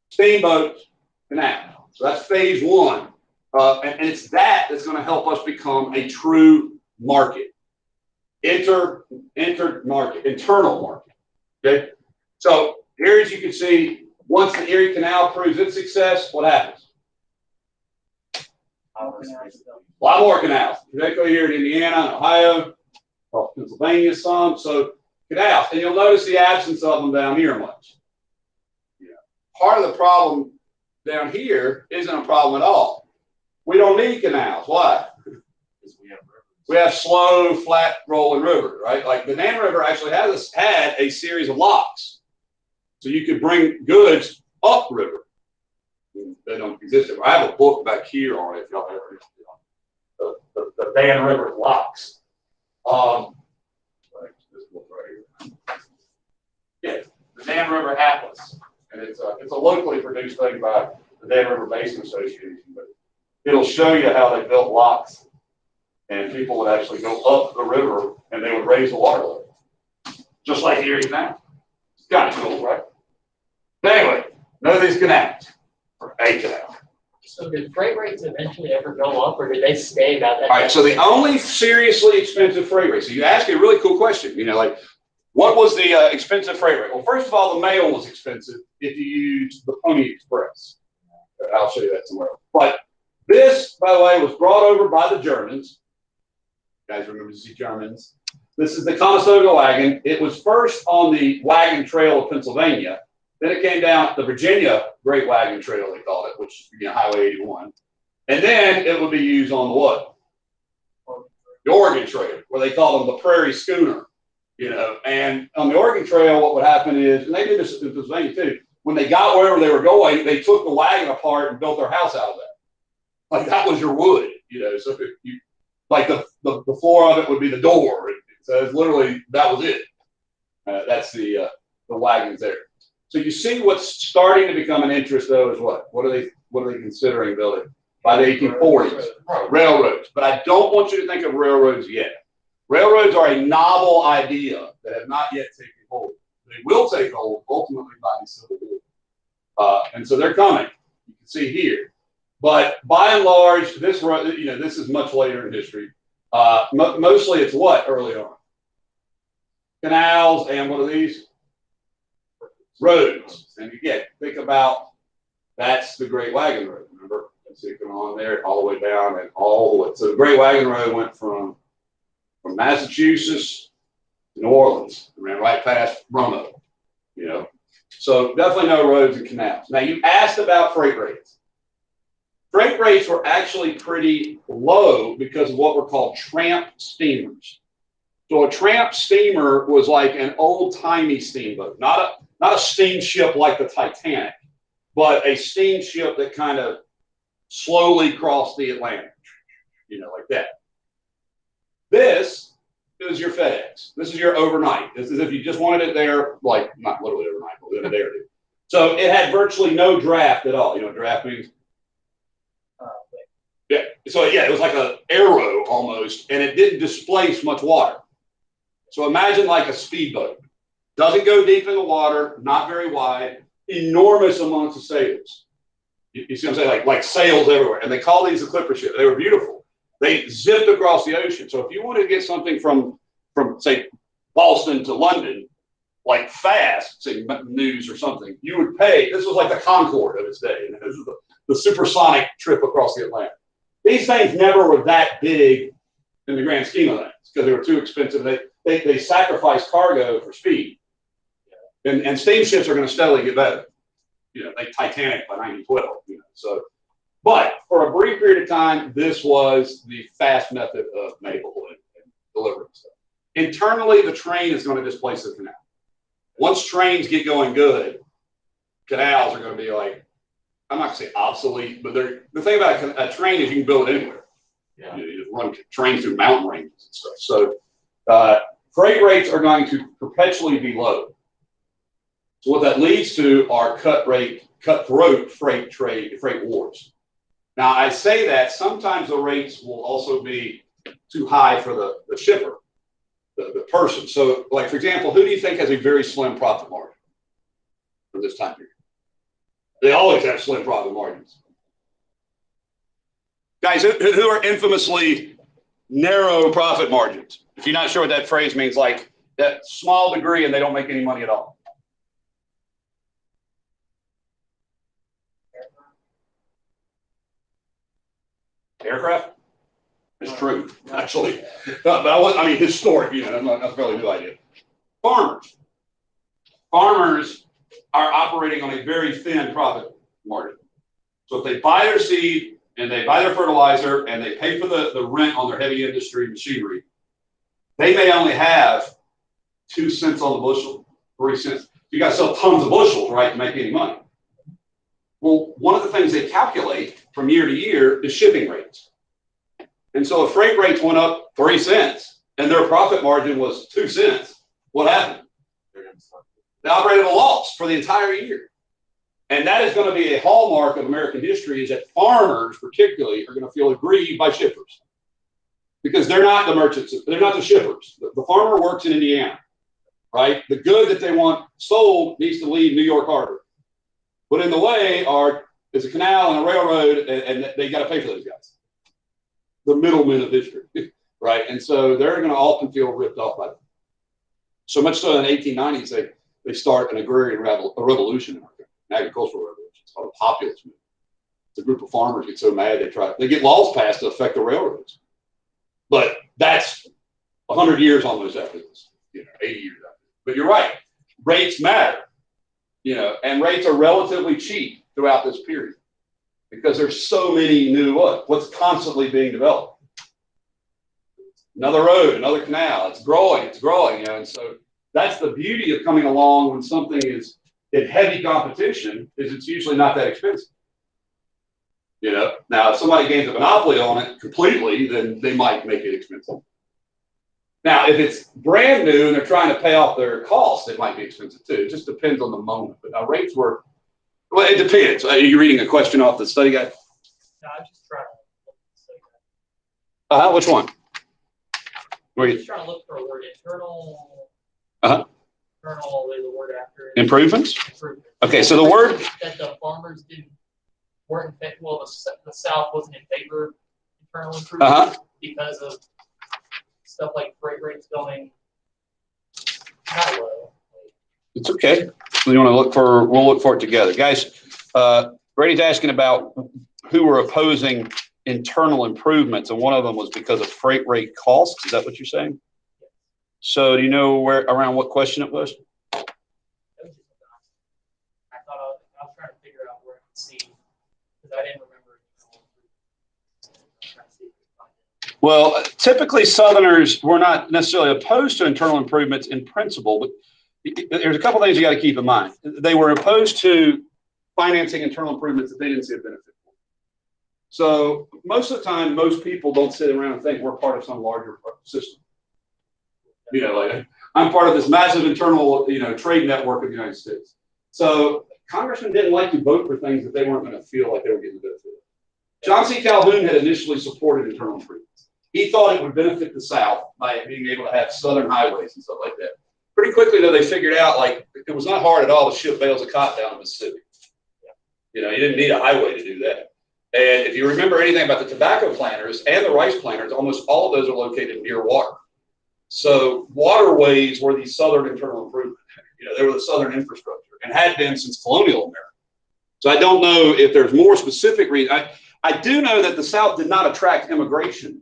steamboats, canal. So that's phase one. And it's that's going to help us become a true market. Internal market. Okay. So here, as you can see, once the Erie Canal proves its success, what happens? A lot more canals. Particularly here in Indiana, Ohio, Pennsylvania, some. So canals. And you'll notice the absence of them down here much. Yeah. part of the problem down here isn't a problem at all. We don't need canals. Why? Because we have rivers. We have slow, flat rolling river, right? Like the Dan River actually had a series of locks. So you could bring goods upriver. They don't exist anymore. I have a book back here on it if y'all ever the Dan River locks. Like this book right here. Yeah, the Dan River Atlas. And it's a locally produced thing by the Dan River Basin Association, but it'll show you how they built locks. And people would actually go up the river and they would raise the water level. Just like here now. It's kind of cool, right? But anyway, none of these canals, or a canal. So did freight rates eventually ever go up, or did they stay about that? All right, so the only seriously expensive freight rate. So you ask a really cool question, you know, like, what was the expensive freight rate? Well, first of all, the mail was expensive if you used the Pony Express. I'll show you that somewhere else. But this, by the way, was brought over by the Germans. You guys remember the Germans? This is the Conestoga wagon. It was first on the wagon trail of Pennsylvania. Then it came down the Virginia Great Wagon Trail, they called it, which is Highway 81. And then it would be used on the what? The Oregon Trail, where they call them the Prairie Schooner. You know, and on the Oregon Trail, what would happen is, and they did this in Pennsylvania too, when they got wherever they were going, they took the wagon apart and built their house out of that. Like that was your wood, you know. So if you, like the floor of it would be the door. So it's literally that was it. That's the wagons there. So you see what's starting to become an interest though is what? What are they considering building by the 1840s? Railroads. But I don't want you to think of railroads yet. Railroads are a novel idea that have not yet taken hold. They will take hold ultimately by the Civil War. And so they're coming. You can see here. But by and large, this road, you know, this is much later in history. Mostly it's what early on? Canals and what are these? Roads. And again, think about that's the Great Wagon Road. Remember? It's going on there all the way down and all the way. So the Great Wagon Road went from Massachusetts to New Orleans, ran right past Roanoke, you know. So definitely no roads and canals. Now you asked about freight rates. Freight rates were actually pretty low because of what were called tramp steamers. So a tramp steamer was like an old-timey steamboat, not a steamship like the Titanic, but a steamship that kind of slowly crossed the Atlantic, you know, like that. This is your FedEx. This is your overnight. This is if you just wanted it there, like not literally overnight, but within a day or two. So it had virtually no draft at all. You know what draft means? Yeah. So yeah, it was like an arrow almost, and it didn't displace much water. So imagine like a speedboat. Doesn't go deep in the water, not very wide, enormous amounts of sails. You see what I'm saying? Like sails everywhere. And they call these the clipper ships. They were beautiful. They zipped across the ocean. So if you wanted to get something from say, Boston to London, like fast, say news or something, you would pay. This was like the Concorde of its day. This is the supersonic trip across the Atlantic. These things never were that big in the grand scheme of things because they were too expensive. They sacrificed cargo for speed. And steamships are going to steadily get better. You know, like Titanic by 1912. You know, so. But for a brief period of time, this was the fast method of mail and delivering stuff. Internally, the train is going to displace the canal. Once trains get going good, canals are going to be like, I'm not going to say obsolete, but the thing about a train is you can build it anywhere. Yeah. You just run trains through mountain ranges and stuff. So freight rates are going to perpetually be low. So what that leads to are cutthroat freight wars. Now, I say that sometimes the rates will also be too high for the shipper, the person. So, like, for example, who do you think has a very slim profit margin for this time period? They always have slim profit margins. Guys, who are infamously narrow profit margins? If you're not sure what that phrase means, like that small degree and they don't make any money at all. Aircraft? It's true, actually. But I mean, historic, you know, that's not a fairly new idea. Farmers are operating on a very thin profit margin. So if they buy their seed and they buy their fertilizer and they pay for the rent on their heavy industry machinery, they may only have 2 cents on the bushel, 3 cents. You got to sell tons of bushels, right, to make any money. Well, one of the things they calculate from year to year is shipping rates. And so if freight rates went up 3 cents and their profit margin was 2 cents, what happened? They operated at a loss for the entire year. And that is going to be a hallmark of American history, is that farmers particularly are going to feel aggrieved by shippers. Because they're not the merchants, they're not the shippers. The farmer works in Indiana, right? The good that they want sold needs to leave New York Harbor. But in the way is a canal and a railroad, and they got to pay for those guys. The middlemen of history, right? And so they're going to often feel ripped off by them. So much so in the 1890s, they start an agrarian revolution in our country, an agricultural revolution. It's called a populist movement. It's a group of farmers get so mad they get laws passed to affect the railroads. But that's 100 years almost after this, 80 years after this. But you're right, rates matter. And rates are relatively cheap throughout this period because there's so many new what's constantly being developed. Another road, another canal, it's growing, and so that's the beauty of coming along when something is in heavy competition, is it's usually not that expensive. Now if somebody gains a monopoly on it completely, then they might make it expensive. Now, if it's brand new and they're trying to pay off their costs, it might be expensive too. It just depends on the moment. But now rates well, it depends. Are you reading a question off the study guide? No, I'm just trying to look at the study guide. Which one? I'm just trying to look for a word. Internal. Internal is the word after it. Improvements? Improvements. Okay, so the word that the farmers weren't in favor. Well, the South wasn't in favor of internal improvements because of stuff like freight rates going not low. It's okay. We want to we'll look for it together. Guys, Brady's asking about who were opposing internal improvements, and one of them was because of freight rate costs. Is that what you're saying? Yes. So do you know around what question it was? I thought I was trying to figure out where I could see, because I didn't remember. Well, typically Southerners were not necessarily opposed to internal improvements in principle, but there's a couple things you got to keep in mind. They were opposed to financing internal improvements that they didn't see a benefit for. So most of the time, most people don't sit around and think we're part of some larger system. Like I'm part of this massive internal, trade network of the United States. So congressmen didn't like to vote for things that they weren't going to feel like they were getting the benefit of. John C. Calhoun had initially supported internal improvements. He thought it would benefit the South by being able to have southern highways and stuff like that. Pretty quickly, though, they figured out it was not hard at all to ship bales of cotton down to Mississippi. You didn't need a highway to do that. And if you remember anything about the tobacco planters and the rice planters, almost all of those are located near water. So waterways were the southern internal improvement. They were the southern infrastructure and had been since colonial America. So I don't know if there's more specific reason. I do know that the South did not attract immigration.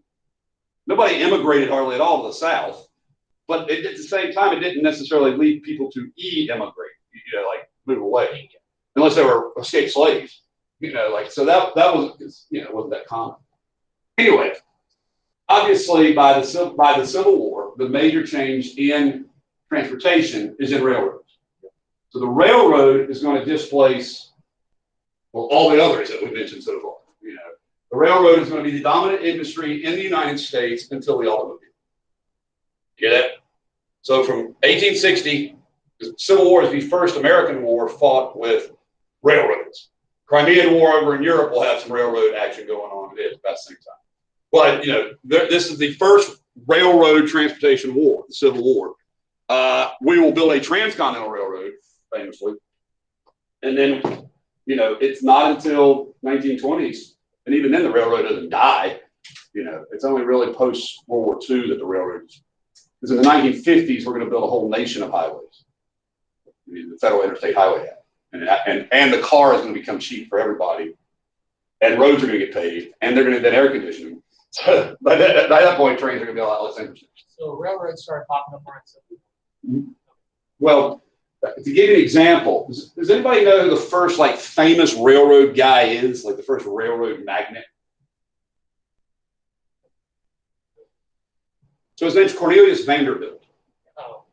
Nobody immigrated hardly at all to the South, but at the same time, it didn't necessarily lead people to emigrate, move away, unless they were escaped slaves, so that was, wasn't that common. Anyway, obviously by the Civil War, the major change in transportation is in railroads. So the railroad is going to displace all the others that we mentioned so far. The railroad is going to be the dominant industry in the United States until the automobile. Get it? So from 1860, the Civil War is the first American war fought with railroads. Crimean War over in Europe will have some railroad action going on at about the same time. But, this is the first railroad transportation war, the Civil War. We will build a transcontinental railroad, famously. And then, it's not until 1920s. And even then, the railroad doesn't die. It's only really post World War II that the railroad is. Because in the 1950s, we're going to build a whole nation of highways. The Federal Interstate Highway Act. And the car is going to become cheap for everybody. And roads are going to get paved. And they're going to get air conditioning. So by that point, trains are going to be a lot less interesting. So railroads started popping up around Civil War. Well, To give you an example, does anybody know who the first like famous railroad guy is? Like the first railroad magnate? So his name's Cornelius Vanderbilt. Oh,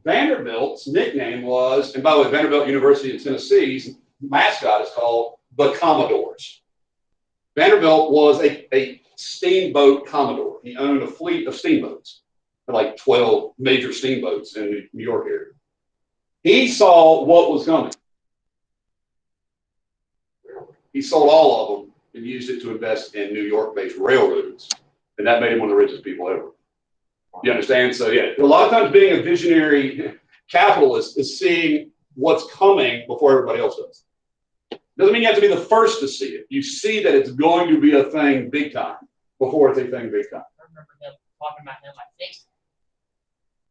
Vanderbilt's nickname was, and by the way, Vanderbilt University in Tennessee's mascot is called the Commodores. Vanderbilt was a steamboat commodore. He owned a fleet of steamboats, like 12 major steamboats in the New York area. He saw what was coming. He sold all of them and used it to invest in New York-based railroads, and that made him one of the richest people ever. You understand? So yeah, a lot of times being a visionary capitalist is seeing what's coming before everybody else does. Doesn't mean you have to be the first to see it. You see that it's going to be a thing big time before it's a thing big time. I remember him talking about him. I think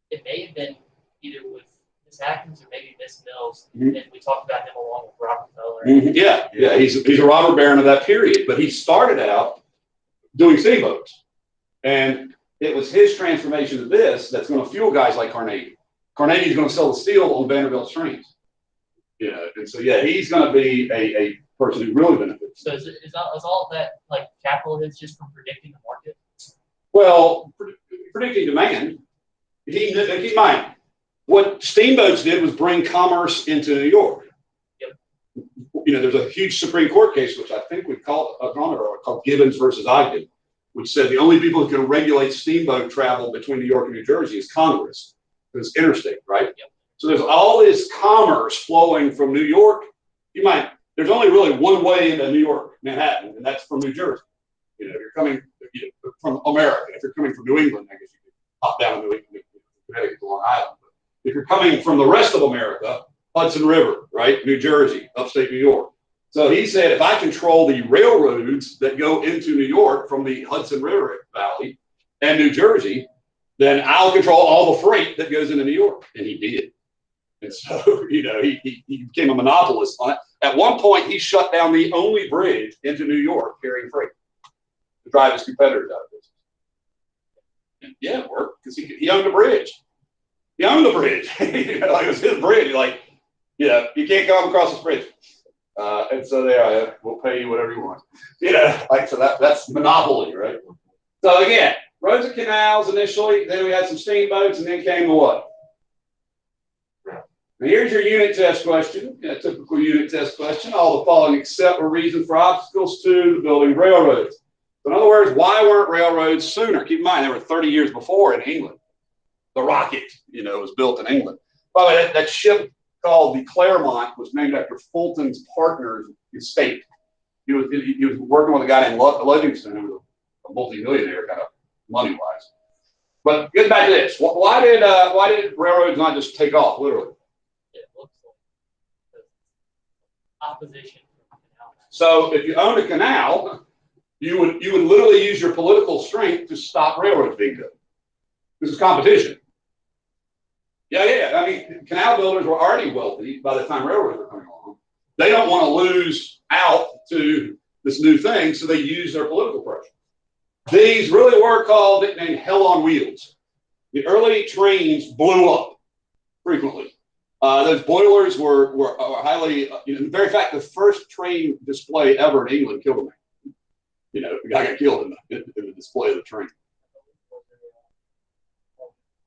it may have been either with Miss Atkins or maybe Miss Mills, and we talked about him along with Rockefeller. Yeah, he's a robber baron of that period, but he started out doing steamboats, and it was his transformation to this that's going to fuel guys like Carnegie. Carnegie's going to sell the steel on Vanderbilt's trains. You know, and so yeah, he's going to be a person who really benefits. So is all of that like capital is just from predicting the market? Well, predicting demand. Keep in mind, what steamboats did was bring commerce into New York. Yep. You know, there's a huge Supreme Court case, which I think we called Gibbons versus Ogden, which said the only people who can regulate steamboat travel between New York and New Jersey is Congress, because it's interstate, right? Yep. So there's all this commerce flowing from New York. There's only really one way into New York, Manhattan, and that's from New Jersey. You know, if you're coming from America, if you're coming from New England, I guess you could hop down to New England, Connecticut to Long Island. But if you're coming from the rest of America, Hudson River, right? New Jersey, upstate New York. So he said, if I control the railroads that go into New York from the Hudson River Valley and New Jersey, then I'll control all the freight that goes into New York. And he did. And so, you know, he became a monopolist on it. At one point, he shut down the only bridge into New York carrying freight to drive his competitors out of business. And yeah, it worked because he owned the bridge. He owned the bridge. You know, like it was his bridge. Like, yeah, you can't come across this bridge. And so there, we'll pay you whatever you want. You know, like, so that's monopoly, right? So again, roads and canals initially, then we had some steamboats, and then came the what? Now here's your unit test question, a typical unit test question. All the following except were reasons for obstacles to the building of railroads. So in other words, why weren't railroads sooner? Keep in mind, they were 30 years before in England. The rocket, you know, was built in England. By the way, that ship called the Claremont was named after Fulton's partner's estate. He was working with a guy named Livingston, who was a multi-millionaire kind of money-wise. But get back to this. Why did railroads not just take off, literally? It looks like opposition from the canal. So if you owned a canal, you would literally use your political strength to stop railroads being built. This is competition. Yeah. I mean, canal builders were already wealthy by the time railroads were coming along. They don't want to lose out to this new thing, so they use their political pressure. These really were called, nicknamed hell on wheels. The early trains blew up frequently. Those boilers were highly, in the very fact, the first train display ever in England killed a man. You know, the guy got killed in the display of the train.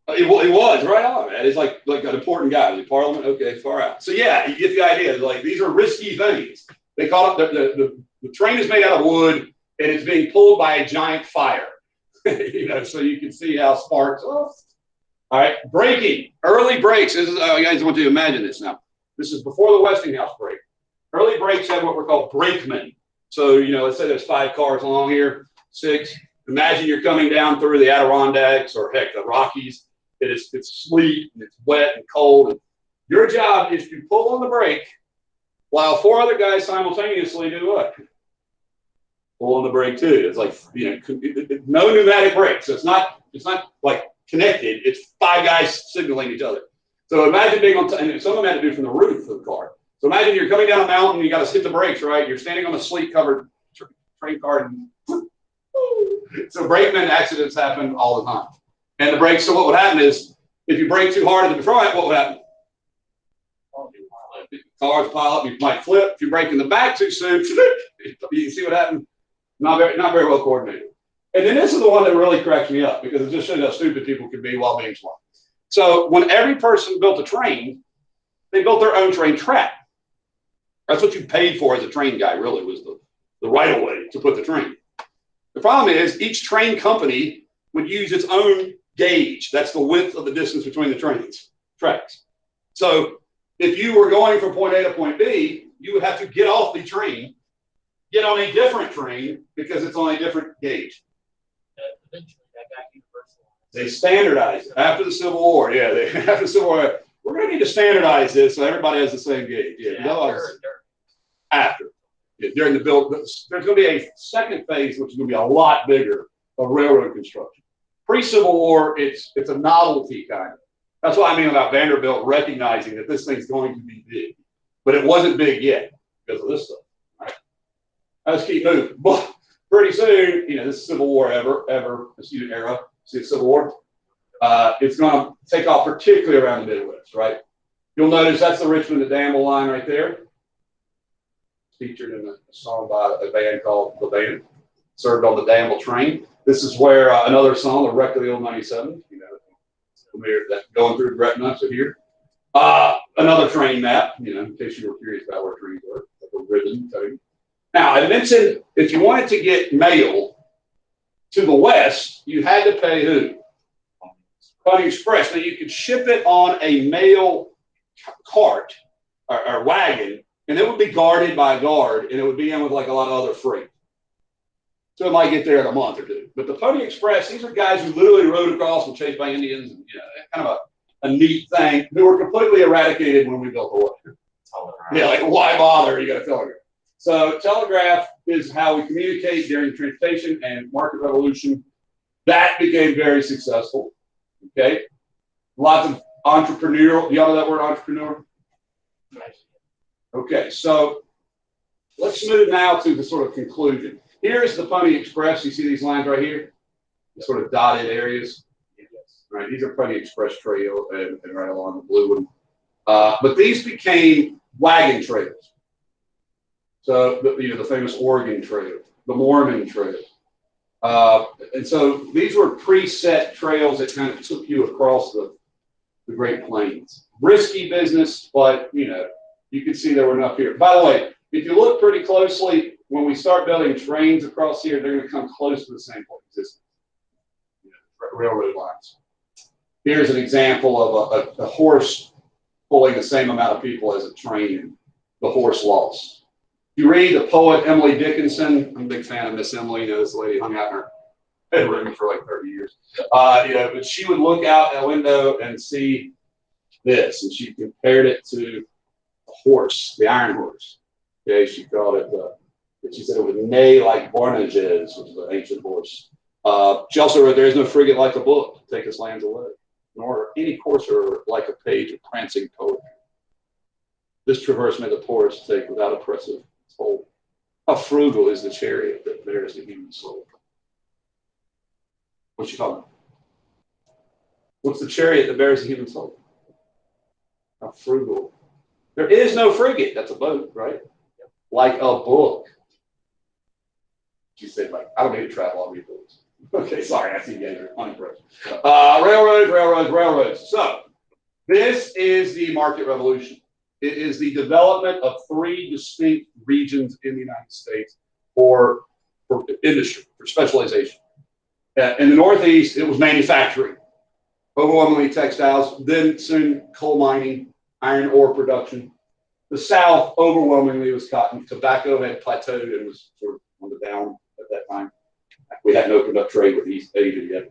It was right on, man. It's like an important guy. The Parliament, okay, far out. So yeah, you get the idea. Like these are risky things. They call it the train is made out of wood and it's being pulled by a giant fire. You know, so you can see how sparks. Oh. All right, braking, early brakes. This is, you guys want you to imagine this now. This is before the Westinghouse brake. Early brakes had what were called brakemen. So, you know, let's say there's 5 cars along here, 6. Imagine you're coming down through the Adirondacks or heck, the Rockies. It's sleet and it's wet and cold. And your job is to pull on the brake while 4 other guys simultaneously do what? Pull on the brake too. It's like, you know, no pneumatic brakes. So it's not like connected. It's 5 guys signaling each other. So imagine being on, and some of them had to do from the roof of the car. So imagine you're coming down a mountain, you got to hit the brakes, right? You're standing on a sleet-covered train car, and so brakeman accidents happen all the time. And the brakes, so what would happen is, if you brake too hard at the front, what would happen? cars pile up, you might flip. If you're braking the back too soon, you see what happened? Not very well coordinated. And then this is the one that really cracks me up because it just shows how stupid people can be while being smart. So when every person built a train, they built their own train track. That's what you paid for as a train guy, really, was the right of way to put the train. The problem is each train company would use its own gauge. That's the width of the distance between the tracks. So if you were going from point A to point B, you would have to get off the train, get on a different train because it's on a different gauge. Eventually, that got universalized. They standardized it after the Civil War. Yeah, after the Civil War, we're going to need to standardize this so everybody has the same gauge. Yeah, after. Yeah, during the build, there's going to be a second phase, which is going to be a lot bigger of railroad construction. Pre-Civil War, it's a novelty kind of. That's what I mean about Vanderbilt recognizing that this thing's going to be big, but it wasn't big yet because of this stuff. Right? Let's keep moving. But pretty soon, this Civil War era, see the Civil War, it's going to take off, particularly around the Midwest, right? You'll notice that's the Richmond to Danville line right there. Featured in a song by a band called The Band, served on the Danville train. This is where another song, The Wreck of the Old 97, that going through Gretna, so here. Another train map, in case you were curious about where trains were, like a ribbon thing. Now, I mentioned if you wanted to get mail to the west, you had to pay who? Pony Express. Now, you could ship it on a mail cart or wagon, and it would be guarded by a guard, and it would be in with like a lot of other freight. So it might get there in a month or two. But the Pony Express, these are guys who literally rode across and chased by Indians, and kind of a neat thing, who were completely eradicated when we built the wire. Yeah, like why bother? You got a telegraph. So telegraph is how we communicate during the transportation and market revolution. That became very successful. Okay, lots of entrepreneurial. Do y'all know that word, entrepreneur? Okay, so let's move now to the sort of conclusion. Here's the Pony Express. You see these lines right here? The sort of dotted areas. Right, these are Pony Express trail and right along the blue one. But these became wagon trails. So the famous Oregon Trail, the Mormon Trail. And so these were preset trails that kind of took you across the Great Plains. Risky business, but you can see there were enough here. By the way, if you look pretty closely, when we start building trains across here, they're going to come close to the same place, railroad lines. Here's an example of a horse pulling the same amount of people as a train. The horse lost. If you read the poet Emily Dickinson, I'm a big fan of Miss Emily. This lady hung out in her bedroom for like 30 years. But she would look out a window and see this, and she compared it to a horse, the iron horse. Okay, she called it. She said it would neigh like Bornages, which is an ancient horse. She also wrote, "There is no frigate like a book to take us lands away, nor any courser like a page of prancing poetry. This traverse may the poorest take without oppressive toll. How frugal is the chariot that bears the human soul." What's she talking about? What's the chariot that bears the human soul? How frugal. There is no frigate. That's a boat, right? Like a book. She said, I don't need to travel on these boats. Okay, sorry, I see you guys are unimpressed. Railroads. So, this is the market revolution. It is the development of 3 distinct regions in the United States for industry, for specialization. In the Northeast, it was manufacturing, overwhelmingly textiles, then soon coal mining, iron ore production. The South, overwhelmingly, was cotton. Tobacco had plateaued and was sort of on the down at that time. We hadn't opened up trade with East Asia yet.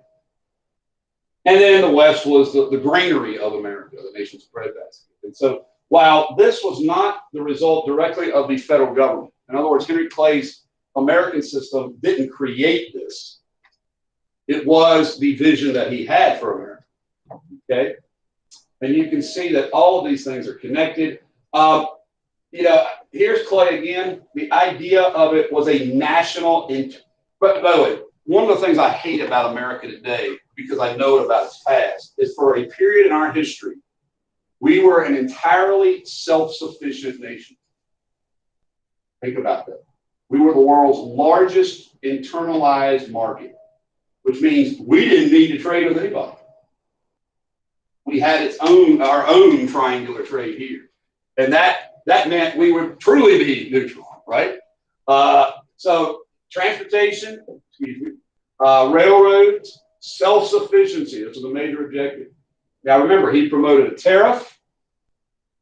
And then the West was the granary of America, the nation's breadbasket. And so while this was not the result directly of the federal government, in other words, Henry Clay's American system didn't create this. It was the vision that he had for America. Okay? And you can see that all of these things are connected. Here's Clay again. The idea of it was a national. But by the way, one of the things I hate about America today, because I know it about its past, is for a period in our history, We were an entirely self-sufficient nation. Think about that. We were the world's largest internalized market, which means we didn't need to trade with anybody. We had our own triangular trade here. And that meant we would truly be neutral, right? So transportation, railroads, self-sufficiency, this was a major objective. Now remember, he promoted a tariff.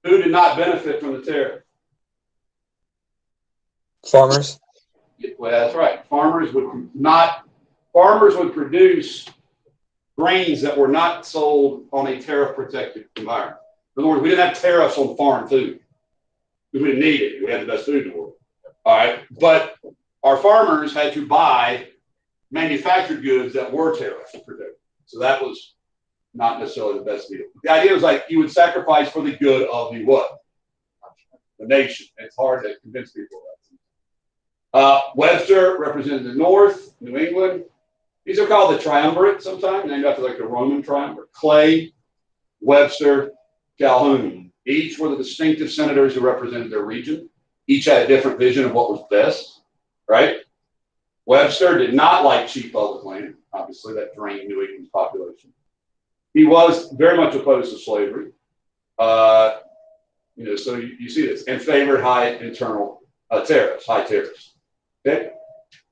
Who did not benefit from the tariff? Farmers. Well, that's right. Farmers would produce grains that were not sold on a tariff-protected environment. In other words, we didn't have tariffs on foreign food because we didn't need it. We had the best food in the world. All right, but our farmers had to buy manufactured goods that were tariff protected. So that was not necessarily the best deal. The idea was like you would sacrifice for the good of the what? The nation. It's hard to convince people of that. Webster represented the North, New England. These are called the triumvirate sometimes, named after like the Roman triumvirate. Clay, Webster, Calhoun. Each were the distinctive senators who represented their region. Each had a different vision of what was best, right? Webster did not like cheap public land. Obviously, that drained New England's population. He was very much opposed to slavery. So you see this, and favored high internal tariffs, high tariffs. Okay?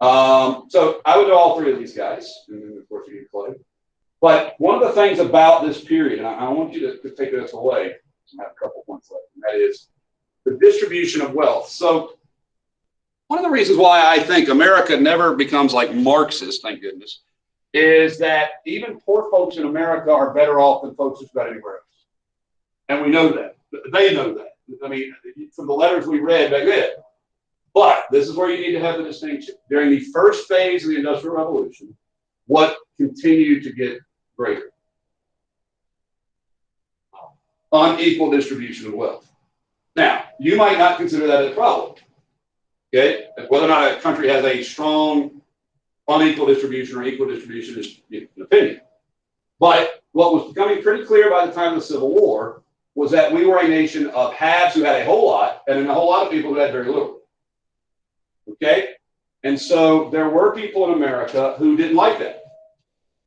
So I would know all three of these guys, and then of course you get Clay. But one of the things about this period, and I want you to take this away, I have a couple points left, and that is the distribution of wealth. So one of the reasons why I think America never becomes like Marxist, thank goodness, is that even poor folks in America are better off than folks who've got anywhere else. And we know that. They know that. I mean, from the letters we read back then. But this is where you need to have the distinction. During the first phase of the Industrial Revolution, what continued to get greater? Unequal distribution of wealth. Now, you might not consider that a problem. Okay? Whether or not a country has a strong unequal distribution or equal distribution is an opinion. But what was becoming pretty clear by the time of the Civil War was that we were a nation of haves who had a whole lot, and then a whole lot of people who had very little. Okay? And so there were people in America who didn't like that.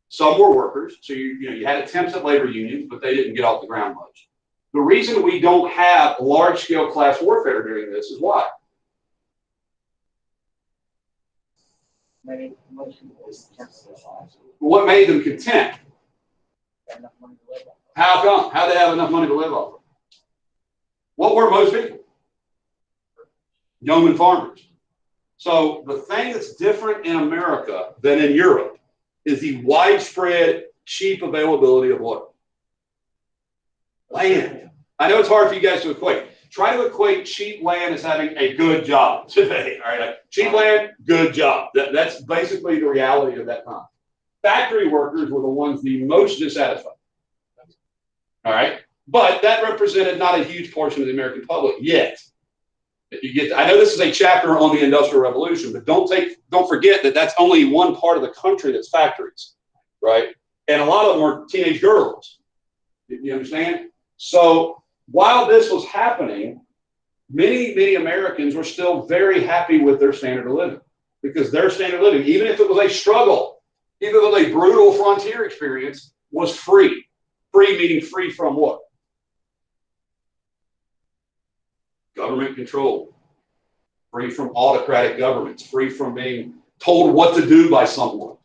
Some were workers, so you had attempts at labor unions, but they didn't get off the ground much. The reason we don't have large-scale class warfare during this is why? What made them content? How come? How did they have enough money to live off of? What were most people? Yeoman farmers. So the thing that's different in America than in Europe is the widespread, cheap availability of what? Land. I know it's hard for you guys to equate. Try to equate cheap land as having a good job today. All right, cheap land, good job. That's basically the reality of that time. Factory workers were the ones the most dissatisfied. All right, but that represented not a huge portion of the American public yet. I know this is a chapter on the Industrial Revolution, but don't forget that that's only one part of the country that's factories, right? And a lot of them are teenage girls. You understand? So while this was happening, many Americans were still very happy with their standard of living, because their standard of living, even if it was a struggle, even if it was a brutal frontier experience, was free. Free meaning free from what? Government control. Free from autocratic governments. Free from being told what to do by someone.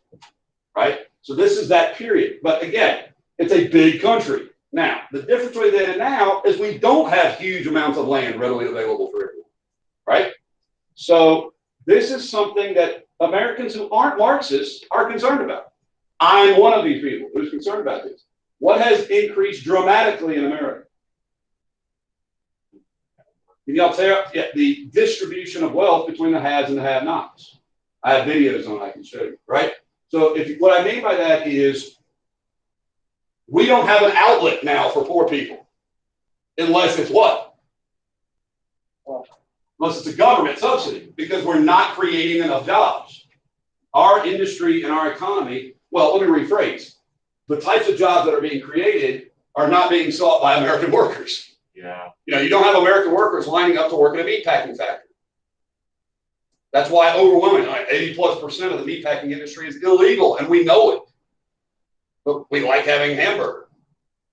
Right? So this is that period. But again, it's a big country. Now, the difference between then and now is we don't have huge amounts of land readily available for everyone. Right? So this is something that Americans who aren't Marxists are concerned about. I'm one of these people who's concerned about this. What has increased dramatically in America? Can y'all tell? Yeah, the distribution of wealth between the haves and the have-nots. I have videos on it I can show you, right? So what I mean by that is we don't have an outlet now for poor people unless it's what? Unless it's a government subsidy, because we're not creating enough jobs. Our industry and our economy, well, let me rephrase. The types of jobs that are being created are not being sought by American workers. Yeah. You know, you don't have American workers lining up to work in a meatpacking factory. That's why overwhelmingly, like 80+% of the meatpacking industry is illegal, and we know it. But we like having hamburger,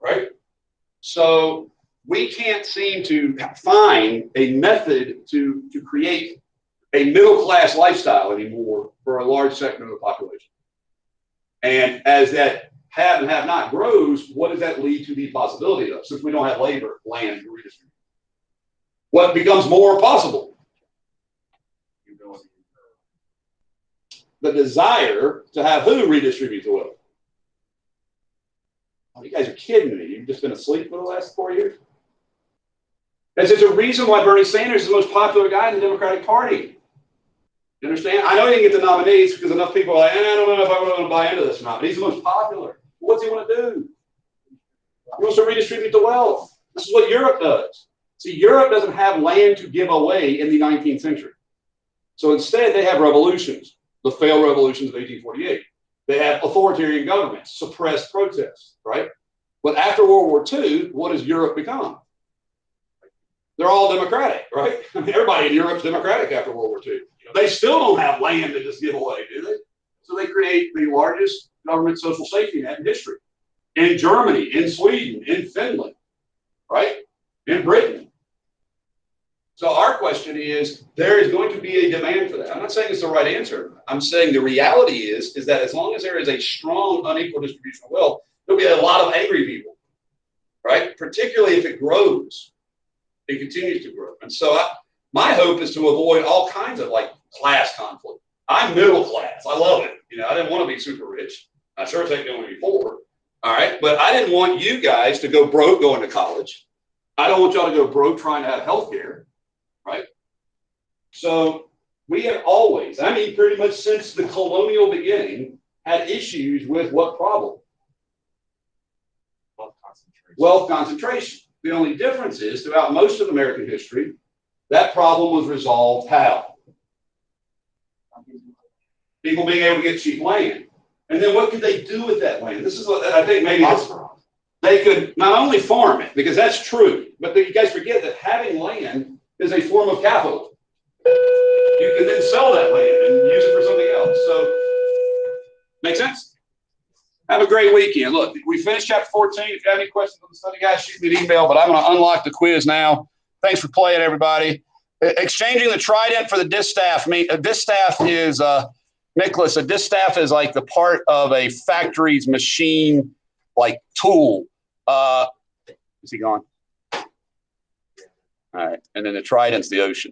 right? So we can't seem to find a method to create a middle-class lifestyle anymore for a large segment of the population. And as that have and have not grows, what does that lead to the possibility of, since we don't have labor, land to redistribute? What becomes more possible? The desire to have who redistribute the wealth? Oh, you guys are kidding me. You've just been asleep for the last 4 years? There's a reason why Bernie Sanders is the most popular guy in the Democratic Party. You understand? I know he didn't get the nominees because enough people are like, I don't know if I'm going to buy into this or not, but he's the most popular. What's he want to do? He wants to redistribute the wealth. This is what Europe does. See, Europe doesn't have land to give away in the 19th century. So instead, they have revolutions, the failed revolutions of 1848. They have authoritarian governments, suppressed protests, right? But after World War II, what has Europe become? They're all democratic, right? I mean, everybody in Europe's democratic after World War II. They still don't have land to just give away, do they? So they create the largest government social safety net in history. In Germany, in Sweden, in Finland, right? In Britain. So our question is, there is going to be a demand for that. I'm not saying it's the right answer. I'm saying the reality is that as long as there is a strong, unequal distribution of wealth, there'll be a lot of angry people, right? Particularly if it grows. It continues to grow. And so my hope is to avoid all kinds of like class conflict. I'm middle class. I love it. You know, I didn't want to be super rich. I sure think I want to be poor. All right. But I didn't want you guys to go broke going to college. I don't want y'all to go broke trying to have health care. Right. So we have always, I mean, pretty much since the colonial beginning, had issues with what problem? Wealth concentration. Wealth concentration. The only difference is throughout most of American history, that problem was resolved how? People being able to get cheap land. And then what could they do with that land? This is what I think maybe they could not only farm it, because that's true, but you guys forget that having land is a form of capital. You can then sell that land and use it for something else. So, make sense? Have a great weekend. Look, we finished chapter 14. If you have any questions on the study guide, shoot me an email, but I'm going to unlock the quiz now. Thanks for playing, everybody. Exchanging the trident for the distaff. A distaff is, Nicholas, a distaff is like the part of a factory's machine, like tool. Is he gone? All right. And then the trident's the ocean.